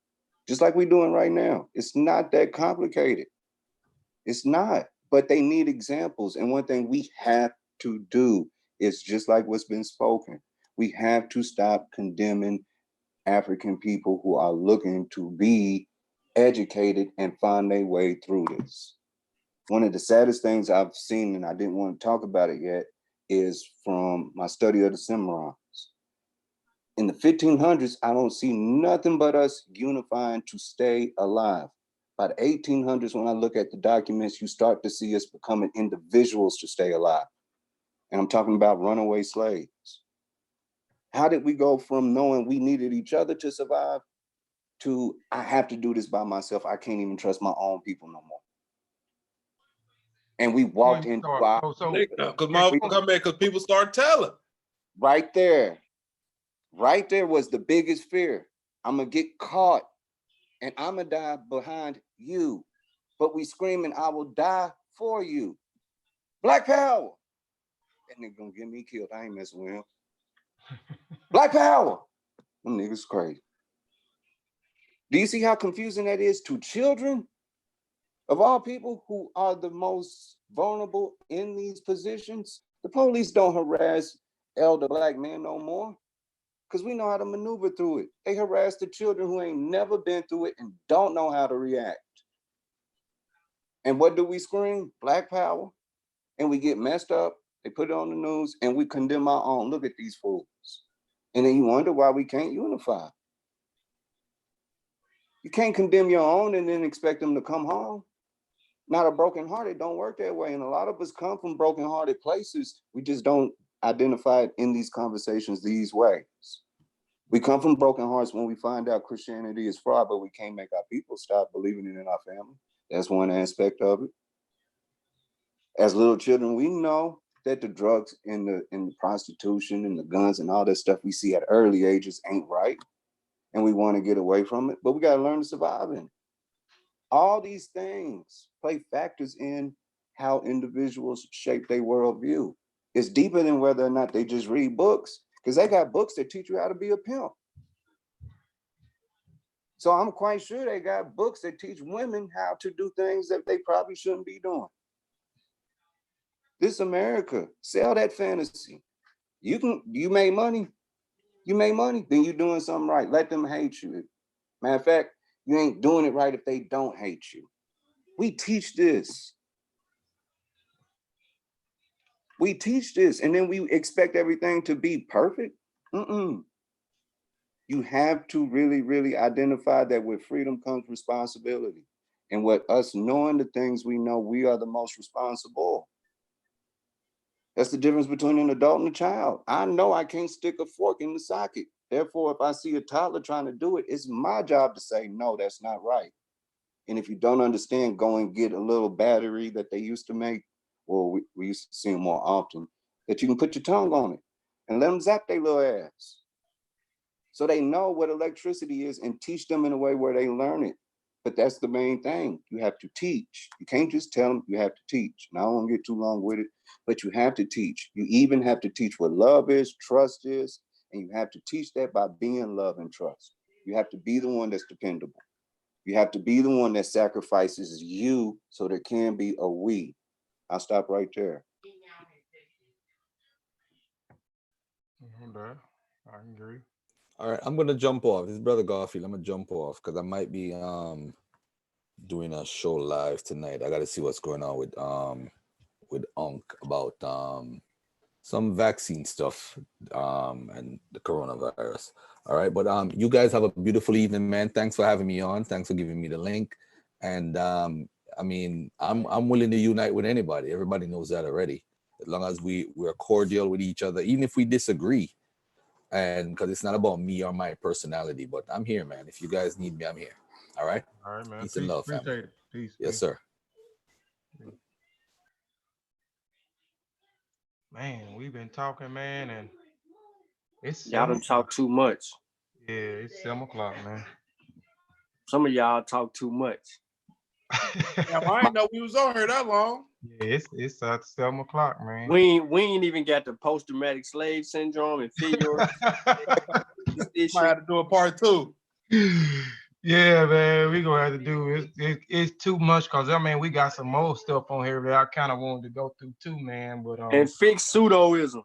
Just like we're doing right now. It's not that complicated. It's not, but they need examples. And one thing we have to do is just like what's been spoken. We have to stop condemning African people who are looking to be educated, and find their way through this. One of the saddest things I've seen, and I didn't want to talk about it yet, is from my study of the Cimarrons. In the 1500s, I don't see nothing but us unifying to stay alive. By the 1800s, when I look at the documents, you start to see us becoming individuals to stay alive. And I'm talking about runaway slaves. How did we go from knowing we needed each other to survive to I have to do this by myself? I can't even trust my own people no more. And we walked into our because people start telling. Right there was the biggest fear. I'm gonna get caught and I'm gonna die behind you. But we screaming, I will die for you. Black power. That nigga gonna get me killed. I ain't messing with him. Black power. Them niggas crazy. Do you see how confusing that is to children? Of all people who are the most vulnerable in these positions, the police don't harass elder Black men no more because we know how to maneuver through it. They harass the children who ain't never been through it and don't know how to react. And what do we scream? Black power. And we get messed up. They put it on the news and we condemn our own. Look at these fools. And then you wonder why we can't unify. You can't condemn your own and then expect them to come home. Not a broken heart, it don't work that way. And a lot of us come from broken-hearted places. We just don't identify it in these conversations these ways. We come from broken hearts when we find out Christianity is fraud, but we can't make our people stop believing it in our family. That's one aspect of it. As little children, we know that the drugs and the prostitution and the guns and all that stuff we see at early ages ain't right. And we want to get away from it, but we got to learn to survive in it. All these things play factors in how individuals shape their worldview. It's deeper than whether or not they just read books, because they got books that teach you how to be a pimp. So I'm quite sure they got books that teach women how to do things that they probably shouldn't be doing. This America, sell that fantasy. You made money, then you're doing something right. Let them hate you. Matter of fact, you ain't doing it right if they don't hate you. We teach this. We teach this, and then we expect everything to be perfect. You have to really, really identify that with freedom comes responsibility. And with us knowing the things we know, we are the most responsible. That's the difference between an adult and a child. I know I can't stick a fork in the socket. Therefore, if I see a toddler trying to do it, it's my job to say, no, that's not right. And if you don't understand, go and get a little battery that they used to make, or we used to see them more often, that you can put your tongue on it and let them zap their little ass. So they know what electricity is and teach them in a way where they learn it. But that's the main thing. You have to teach. You can't just tell them, you have to teach. And I don't want to get too long with it, but you have to teach. You even have to teach what love is, trust is, and you have to teach that by being love and trust. You have to be the one that's dependable. You have to be the one that sacrifices you so there can be a we. I'll stop right there. I agree. All right, I'm gonna jump off. This is Brother Garfield. I'm gonna jump off because I might be doing a show live tonight. I gotta see what's going on with Unc about some vaccine stuff and the coronavirus. All right, but you guys have a beautiful evening, man. Thanks for having me on. Thanks for giving me the link. And I mean, I'm willing to unite with anybody. Everybody knows that already. As long as we're cordial with each other, even if we disagree. And because it's not about me or my personality, but I'm here, man. If you guys need me, I'm here. All right. All right, man. Peace and love, family. Appreciate it. Peace. Yes, sir. Man, we've been talking, man, and it's Y'all done talk too much. Yeah, it's 7 o'clock, man. Some of y'all talk too much. Now, I didn't know we was on here that long. Yeah, it's 7 o'clock, man. We ain't even got the post-traumatic slave syndrome and figure. Might have to do a part 2. Yeah, man, we gonna have to do it's too much because I mean we got some more stuff on here that I kind of wanted to go through too, man. But and fix pseudoism.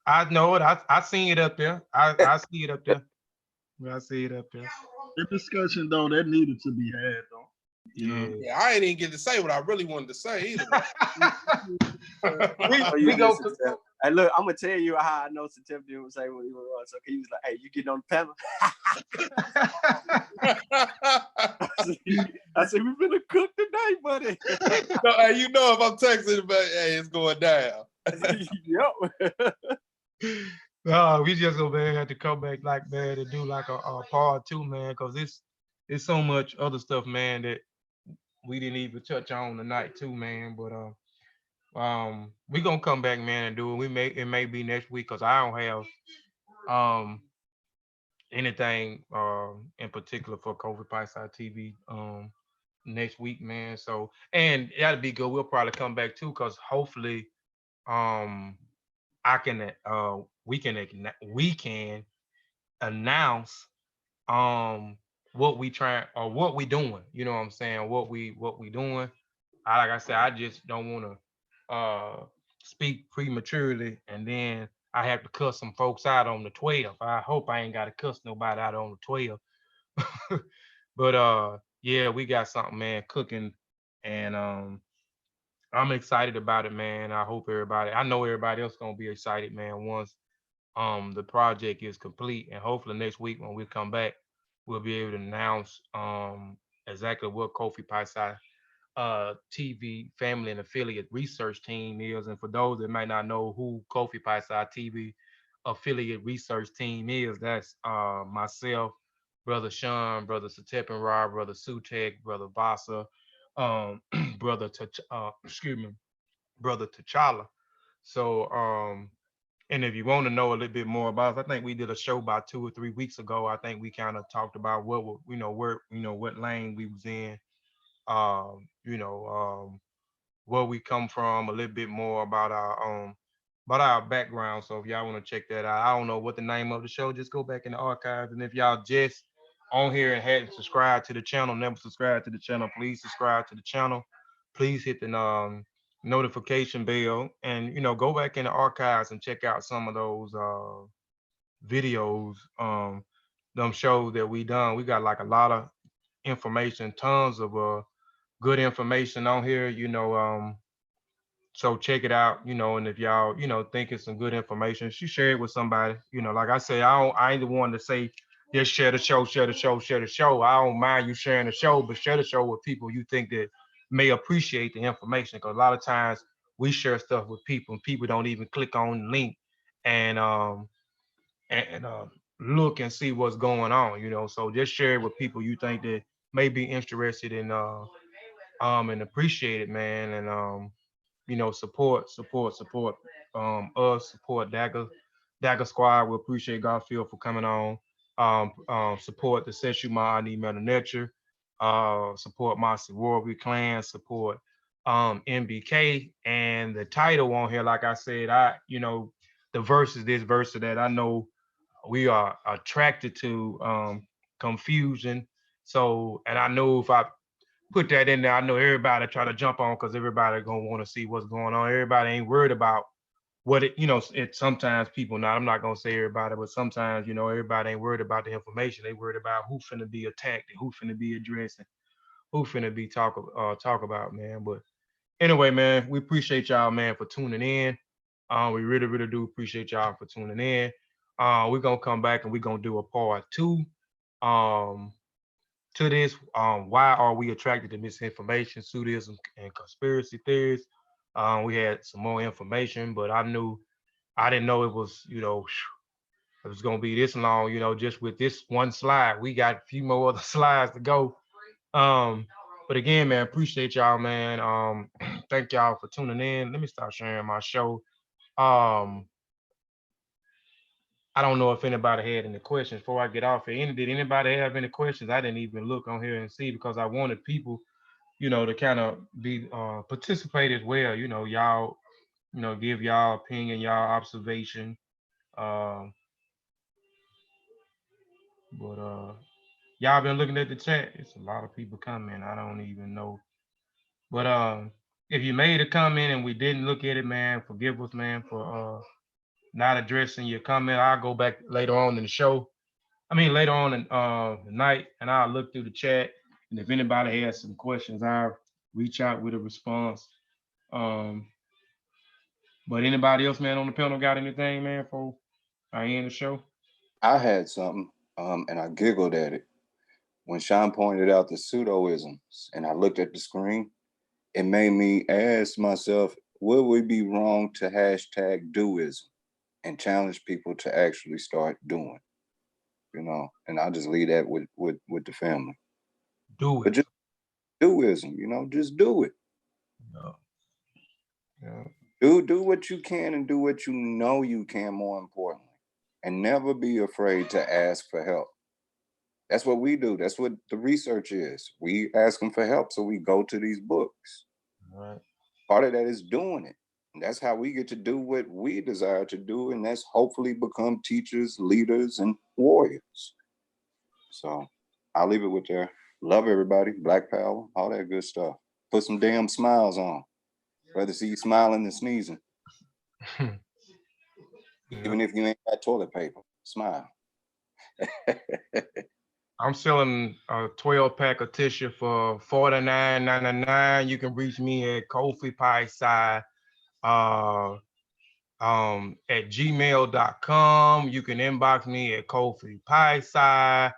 I know it. I seen it up there. I see it up there. I see it up there. The discussion though that needed to be had though. You know? Yeah, I ain't even get to say what I really wanted to say either. we go. Hey, look, I'm gonna tell you how I know Sutekh didn't say what he was. So he was like, "Hey, you getting on the panel?" I said, "We finna cook today, buddy." No, hey, you know if I'm texting, but hey, it's going down. Yep. No, we just go man have to come back like man to do like a part 2, man, because it's so much other stuff, man, that we didn't even touch on tonight too, man. But we gonna come back, man, and do it. It may be next week because I don't have anything in particular for Kofi Piesie TV next week, man. So and that'll be good. We'll probably come back too, because hopefully I can we can announce what we try or what we doing. You know what I'm saying? What we doing. Like I said, I just don't want to speak prematurely and then I have to cuss some folks out on the 12th. I hope I ain't got to cuss nobody out on the 12th. But yeah, we got something, man, cooking, and I'm excited about it, man. I know everybody else gonna be excited, man, once the project is complete, and hopefully next week when we come back, we'll be able to announce exactly what Kofi Piesie TV family and affiliate research team is. And for those that might not know who Kofi Piesie TV affiliate research team is, that's myself, brother Shawn, brother Sutekh and Rob, brother Sutekh, brother Vasa, brother brother T'Challa. So and if you want to know a little bit more about us, I think we did a show about 2 or 3 weeks ago. I think we kind of talked about what what lane we was in, where we come from, a little bit more about our background. So if y'all want to check that out, I don't know what the name of the show, just go back in the archives. And if y'all just on here and hadn't subscribed to the channel, never subscribed to the channel, please subscribe to the channel. Please hit the notification bell, and go back in the archives and check out some of those videos, them shows that we done. We got like a lot of information, tons of good information on here, so check it out, and if y'all, think it's some good information, share it with somebody. Like I say, I ain't the one to say just share the show, share the show, share the show. I don't mind you sharing the show, but share the show with people you think that may appreciate the information. Because a lot of times we share stuff with people and people don't even click on the link and look and see what's going on, so just share it with people you think that may be interested in and appreciate it, man. And support us, support Dagger Squad. We appreciate Garfield for coming on. Support the Seshew Netcher. Support Mossi Warrior Clan. Support NBK. And the title on here, like I said, the verses, this verse of that. I know we are attracted to confusion. So, and I know if I put that in there, I know everybody try to jump on because everybody gonna want to see what's going on. Everybody ain't worried about what it sometimes people not. I'm not gonna say everybody, but sometimes everybody ain't worried about the information. They worried about who finna be attacked and who finna be addressed and who finna be talk about, man. But anyway, man, we appreciate y'all, man, for tuning in. We really, really do appreciate y'all for tuning in. We're gonna come back and we're gonna do a part 2. To this, why are we attracted to misinformation, pseudism, and conspiracy theories? We had some more information, but I didn't know it was, it was gonna be this long, just with this one slide. We got a few more other slides to go. But again, man, appreciate y'all, man. Thank y'all for tuning in. Let me start sharing my show. I don't know if anybody had any questions before I get off here. Did anybody have any questions? I didn't even look on here and see because I wanted people, to kind of be participate as well. Y'all, give y'all opinion, y'all observation. But y'all been looking at the chat. It's a lot of people coming. I don't even know. But if you made a comment and we didn't look at it, man, forgive us, man, for not addressing your comment. I'll go back later on in the show I mean, later on in the night, and I'll look through the chat. And if anybody has some questions, I'll reach out with a response. Um, but anybody else, man, on the panel got anything, man, for I end the show? I had something, and I giggled at it when Shawn pointed out the pseudoisms, and I looked at the screen. It made me ask myself, would we be wrong to hashtag doism and challenge people to actually start doing? You know, and I'll just leave that with the family. Do But it. just doism, you know, just do it. Yeah. Yeah. Do what you can and do what you know you can, more importantly. And never be afraid to ask for help. That's what we do. That's what the research is. We ask them for help, so we go to these books. Right. Part of that is doing it. And that's how we get to do what we desire to do, and that's hopefully become teachers, leaders, and warriors. So I'll leave it with there. Love everybody, Black Power, all that good stuff. Put some damn smiles on. Rather see you smiling than sneezing. Even if you ain't got toilet paper, smile. I'm selling a 12-pack of tissue for $49.99. You can reach me at Kofi Piesie at gmail.com. You can inbox me at Kofi Piesie.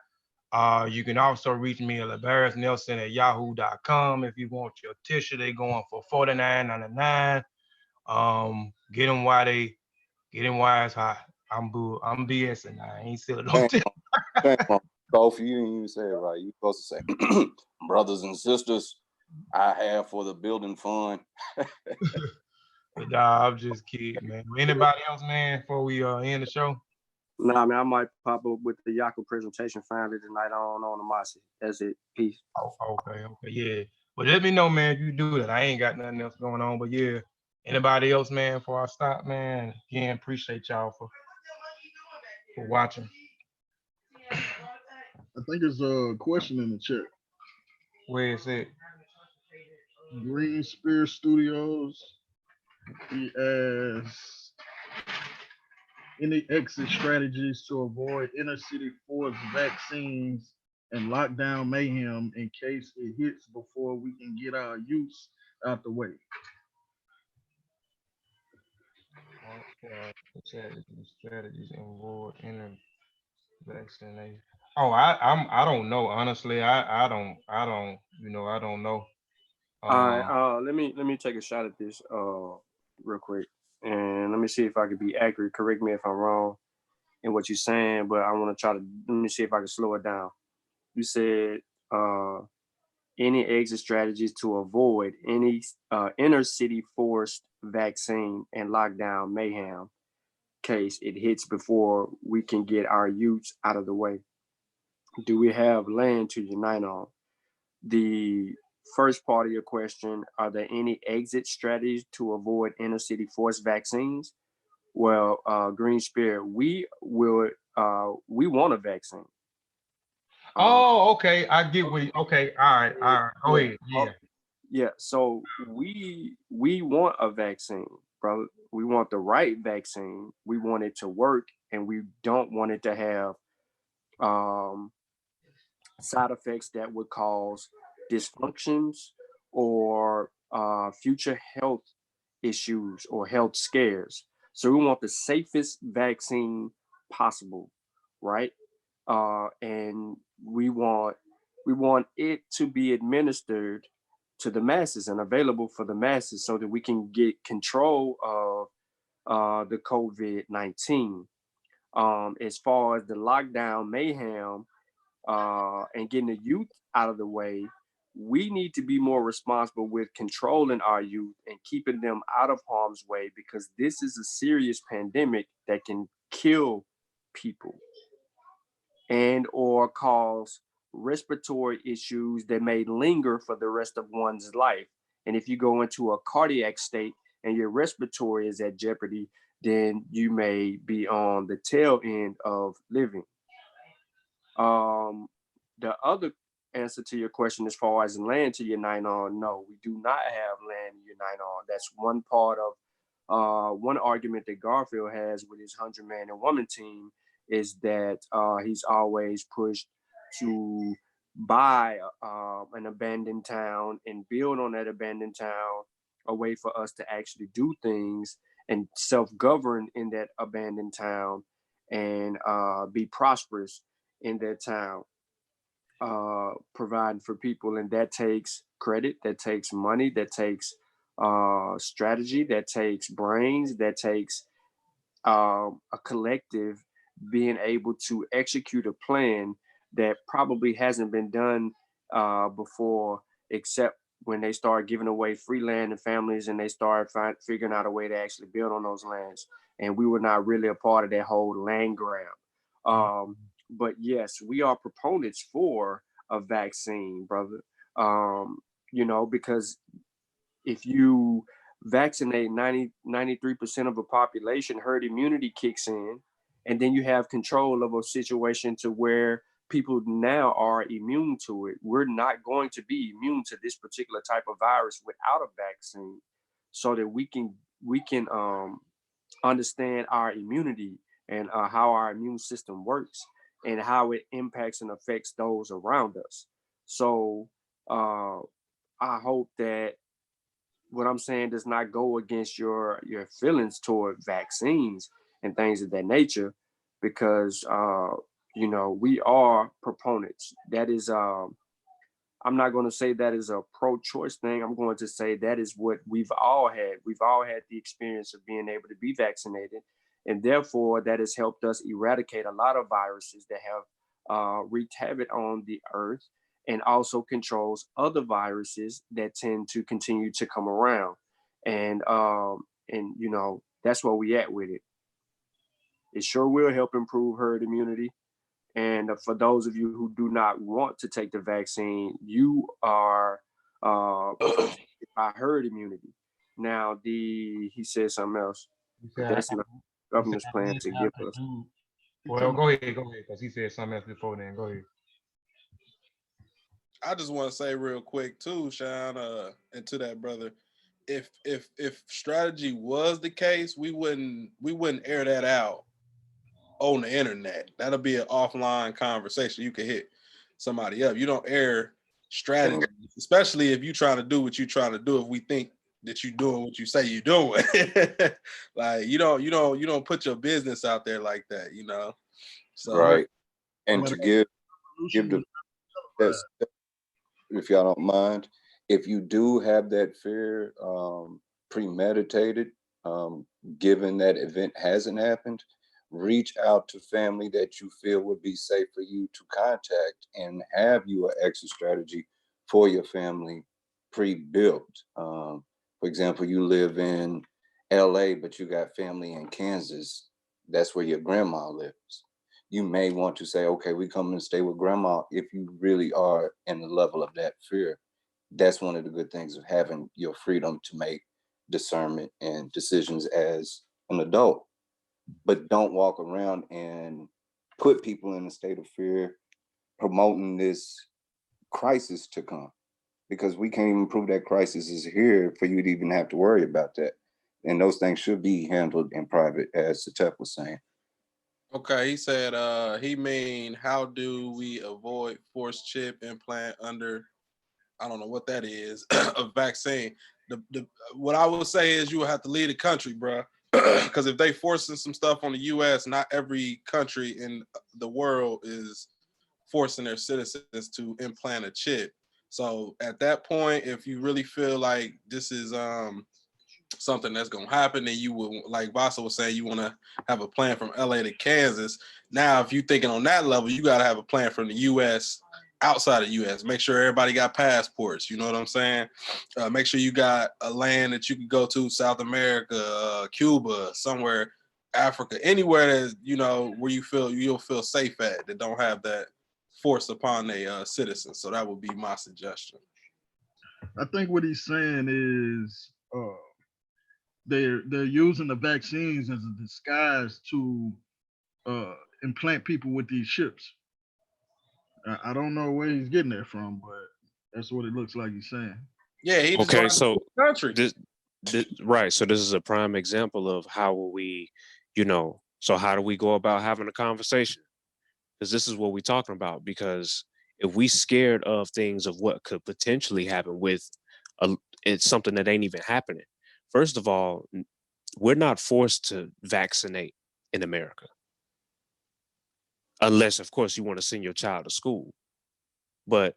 You can also reach me at LaBarrisNelson at yahoo.com. If you want your tissue, they going for $49.99. Get them while it's hot. I'm BSing. I ain't selling no tissue. Kofi, you didn't even say it right. You supposed to say, brothers and sisters, I have for the building fund. Nah, I'm just kidding, man. Anybody else, man, before we end the show? Nah, man, I might pop up with the Yaku presentation finally tonight on the Mossi. That's it. Peace. Oh, okay, yeah. But let me know, man, if you do that. I ain't got nothing else going on, but yeah. Anybody else, man, before I stop, man? Again, appreciate y'all for watching. I think it's a question in the chat. Where is it? Green Spear Studios. He asks, any exit strategies to avoid inner city forced vaccines and lockdown mayhem in case it hits before we can get our use out the way? Strategies involved inner vaccination. Oh, I don't know. Honestly, I don't I don't know. All right, let me take a shot at this real quick, and let me see if I can be accurate. Correct me if I'm wrong in what you're saying, but I want to try to let me see if I can slow it down. You said any exit strategies to avoid any inner city forced vaccine and lockdown mayhem case it hits before we can get our youths out of the way. Do we have land to unite on? The first part of your question, are there any exit strategies to avoid inner city forced vaccines? Well, Green Spirit, we want a vaccine. Oh, okay. I get what okay. All right. Go ahead. Yeah. So we want a vaccine, brother. We want the right vaccine. We want it to work, and we don't want it to have side effects that would cause dysfunctions or future health issues or health scares. So we want the safest vaccine possible, right? And we want it to be administered to the masses and available for the masses so that we can get control of the COVID-19. As far as the lockdown mayhem and getting the youth out of the way, we need to be more responsible with controlling our youth and keeping them out of harm's way, because this is a serious pandemic that can kill people and or cause respiratory issues that may linger for the rest of one's life. And if you go into a cardiac state and your respiratory is at jeopardy, then you may be on the tail end of living. The other answer to your question as far as land to unite on, no, we do not have land to unite on. That's one part of one argument that Garfield has with his 100-man and woman team is that he's always pushed to buy an abandoned town and build on that abandoned town, a way for us to actually do things and self-govern in that abandoned town and be prosperous in that town, providing for people. And that takes credit, that takes money, that takes strategy, that takes brains, that takes a collective being able to execute a plan that probably hasn't been done before, except when they start giving away free land to families and they start figuring out a way to actually build on those lands. And we were not really a part of that whole land grab. But yes, we are proponents for a vaccine, brother. Because if you vaccinate 93% of a population, herd immunity kicks in, and then you have control of a situation to where people now are immune to it. We're not going to be immune to this particular type of virus without a vaccine, so that we can understand our immunity and how our immune system works and how it impacts and affects those around us. So I hope that what I'm saying does not go against your feelings toward vaccines and things of that nature, because we are proponents. That is I'm not going to say that is a pro-choice thing. I'm going to say that is what we've all had. We've all had the experience of being able to be vaccinated, and therefore that has helped us eradicate a lot of viruses that have wreaked havoc on the earth, and also controls other viruses that tend to continue to come around. And that's where we at with it. It sure will help improve herd immunity. And for those of you who do not want to take the vaccine, you are protected by herd immunity. Now, he said something else. That's not government's plan to give us. Well, go ahead, because he said something else before then. Go ahead. I just want to say real quick too, Shawn, and to that brother, if strategy was the case, we wouldn't air that out on the internet. That'll be an offline conversation. You can hit somebody up. You don't air strategy, especially if you're trying to do what you're trying to do. If we think that you're doing what you say you're doing, like you don't put your business out there like that, So right. And to give the best, if y'all don't mind, if you do have that fear premeditated, given that event hasn't happened, reach out to family that you feel would be safe for you to contact and have you an exit strategy for your family pre-built. For example, you live in LA, but you got family in Kansas. That's where your grandma lives. You may want to say, okay, we come and stay with grandma. If you really are in the level of that fear, that's one of the good things of having your freedom to make discernment and decisions as an adult. But don't walk around and put people in a state of fear, promoting this crisis to come, because we can't even prove that crisis is here for you to even have to worry about that. And those things should be handled in private, as Sutekh was saying. Okay, he said, how do we avoid forced chip implant under, I don't know what that is, a vaccine? What I will say is you will have to leave the country, bro. Because if they forcing some stuff on the U.S., not every country in the world is forcing their citizens to implant a chip. So at that point, if you really feel like this is something that's gonna happen, then you would, like Vasa was saying, you want to have a plan from LA to Kansas. Now, if you're thinking on that level, you got to have a plan from the U.S. outside of the U.S. Make sure everybody got passports. You know what I'm saying? Make sure you got a land that you can go to, South America, Cuba, somewhere, Africa, anywhere that where you'll feel safe at, that don't have that forced upon their citizens. So that would be my suggestion. I think what he's saying is they're using the vaccines as a disguise to implant people with these chips. I don't know where he's getting that from, but that's what it looks like he's saying. Yeah, he just okay. So country. Right. So this is a prime example of how will we, So how do we go about having a conversation? Because this is what we're talking about. Because if we scared of things of what could potentially happen with it's something that ain't even happening. First of all, we're not forced to vaccinate in America. Unless, of course, you want to send your child to school. But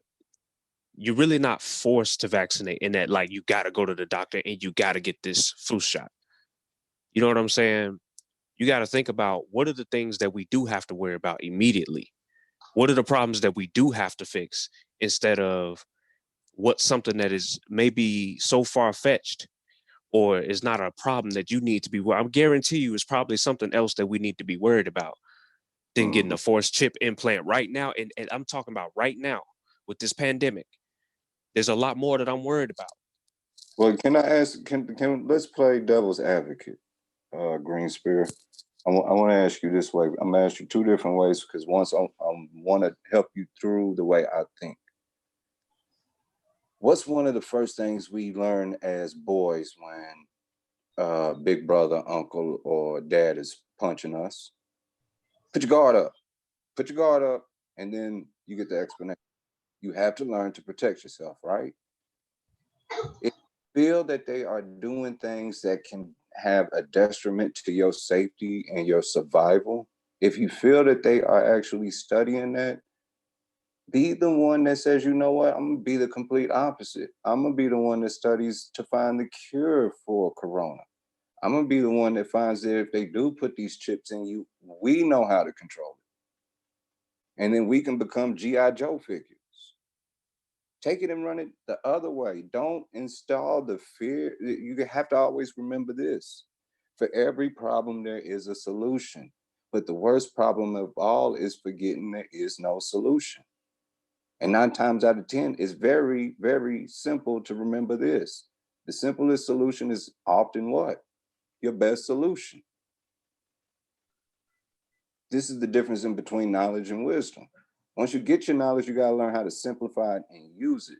you're really not forced to vaccinate in that, like, you got to go to the doctor and you got to get this flu shot. You know what I'm saying? You got to think about what are the things that we do have to worry about immediately. What are the problems that we do have to fix instead of what's something that is maybe so far-fetched or is not a problem that you need to be worried. I guarantee you it's probably something else that we need to be worried about than getting a forced chip implant right now. And I'm talking about right now with this pandemic. There's a lot more that I'm worried about. Well, can I ask, can let's play devil's advocate, Green Spear. I want to ask you this way. I'm going to ask you two different ways because once I want to help you through the way I think. What's one of the first things we learn as boys when big brother, uncle, or dad is punching us? Put your guard up. Put your guard up, and then you get the explanation. You have to learn to protect yourself, right? If you feel that they are doing things that can have a detriment to your safety and your survival, if you feel that they are actually studying that, be the one that says, you know what, I'm gonna be the complete opposite. I'm gonna be the one that studies to find the cure for corona. I'm gonna be the one that finds that if they do put these chips in you, we know how to control it. And then we can become G.I. Joe figures. Take it and run it the other way. Don't install the fear. You have to always remember this. For every problem, there is a solution. But the worst problem of all is forgetting there is no solution. And 9 times out of 10, it's very, very simple to remember this. The simplest solution is often what? Your best solution. This is the difference in between knowledge and wisdom. Once you get your knowledge, you got to learn how to simplify it and use it.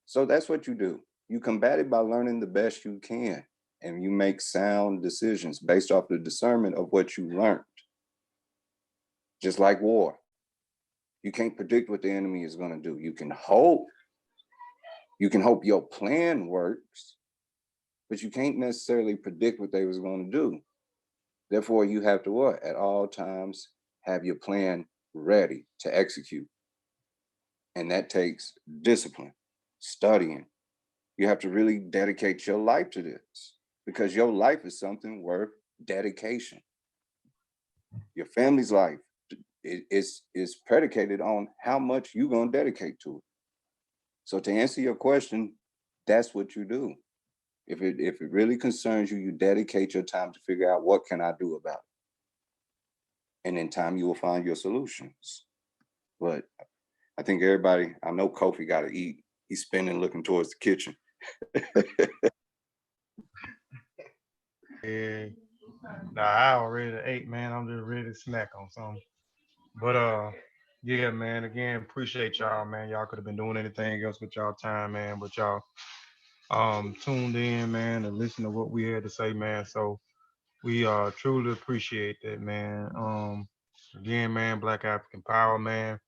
So that's what you do. You combat it by learning the best you can, and you make sound decisions based off the discernment of what you learned. Just like war. You can't predict what the enemy is going to do. You can hope. You can hope your plan works, but you can't necessarily predict what they was going to do. Therefore, you have to what? At all times, have your plan ready to execute. And that takes discipline, studying. You have to really dedicate your life to this because your life is something worth dedication. Your family's life is predicated on how much you're going to dedicate to it. So to answer your question, that's what you do. If it really concerns you, you dedicate your time to figure out what can I do about it. And in time, you will find your solutions. But I think everybody, I know Kofi got to eat. He's spinning looking towards the kitchen. Yeah. Nah, I already ate, man. I'm just ready to snack on something. But yeah, man. Again, appreciate y'all, man. Y'all could have been doing anything else with y'all time, man. But y'all tuned in, man, and listened to what we had to say, man. So we truly appreciate that, man. Again, man, Black African Power, man.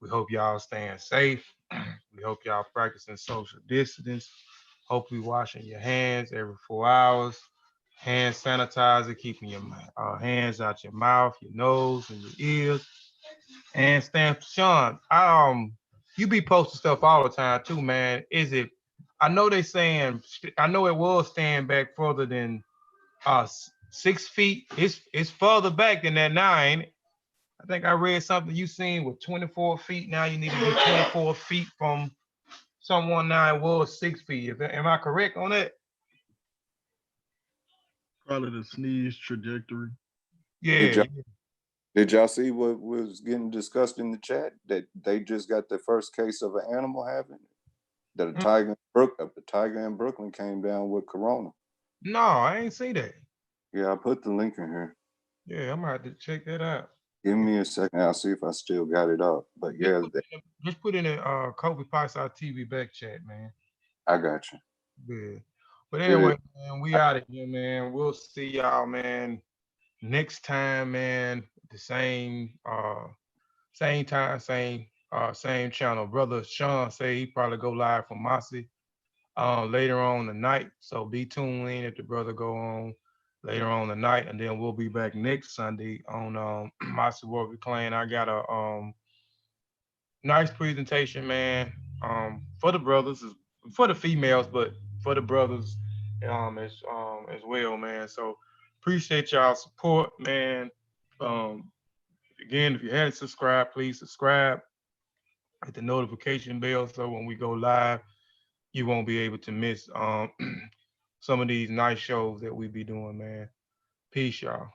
We hope y'all staying safe. We hope y'all practicing social distance. Hope we washing your hands every 4 hours. Hand sanitizer, keeping your hands out your mouth, your nose, and your ears. And Stan Shawn, you be posting stuff all the time too, man. Is it? I know they saying. I know it was staying back further than 6 feet. It's further back than that now, ain't it? I think I read something you seen with 24 feet. Now you need to be 24 feet from someone. Now it was 6 feet. Am I correct on that? Probably the sneeze trajectory. Yeah. Did y'all see what was getting discussed in the chat? That they just got the first case of an animal having it? That a tiger in Brooklyn came down with corona. No, I ain't see that. Yeah, I put the link in here. Yeah, I'm gonna have to check that out. Give me a second. I'll see if I still got it up. But yeah, just put in the Kofi Piesie TV back chat, man. I got you. Good. But anyway, man, we out of here, man. We'll see y'all, man. next time, man, the same time, same channel. Brother Shawn say he probably go live from Mossi later on tonight. So be tuned in if the brother go on later on tonight, and then we'll be back next Sunday on Mossi Warrior Clan. I got a nice presentation, man, for the brothers, for the females, but for the brothers as well, man. So appreciate y'all support, man. Um, Again, if you hadn't subscribed, please subscribe, hit the notification bell so when we go live, you won't be able to miss some of these nice shows that we be doing, man. Peace, y'all.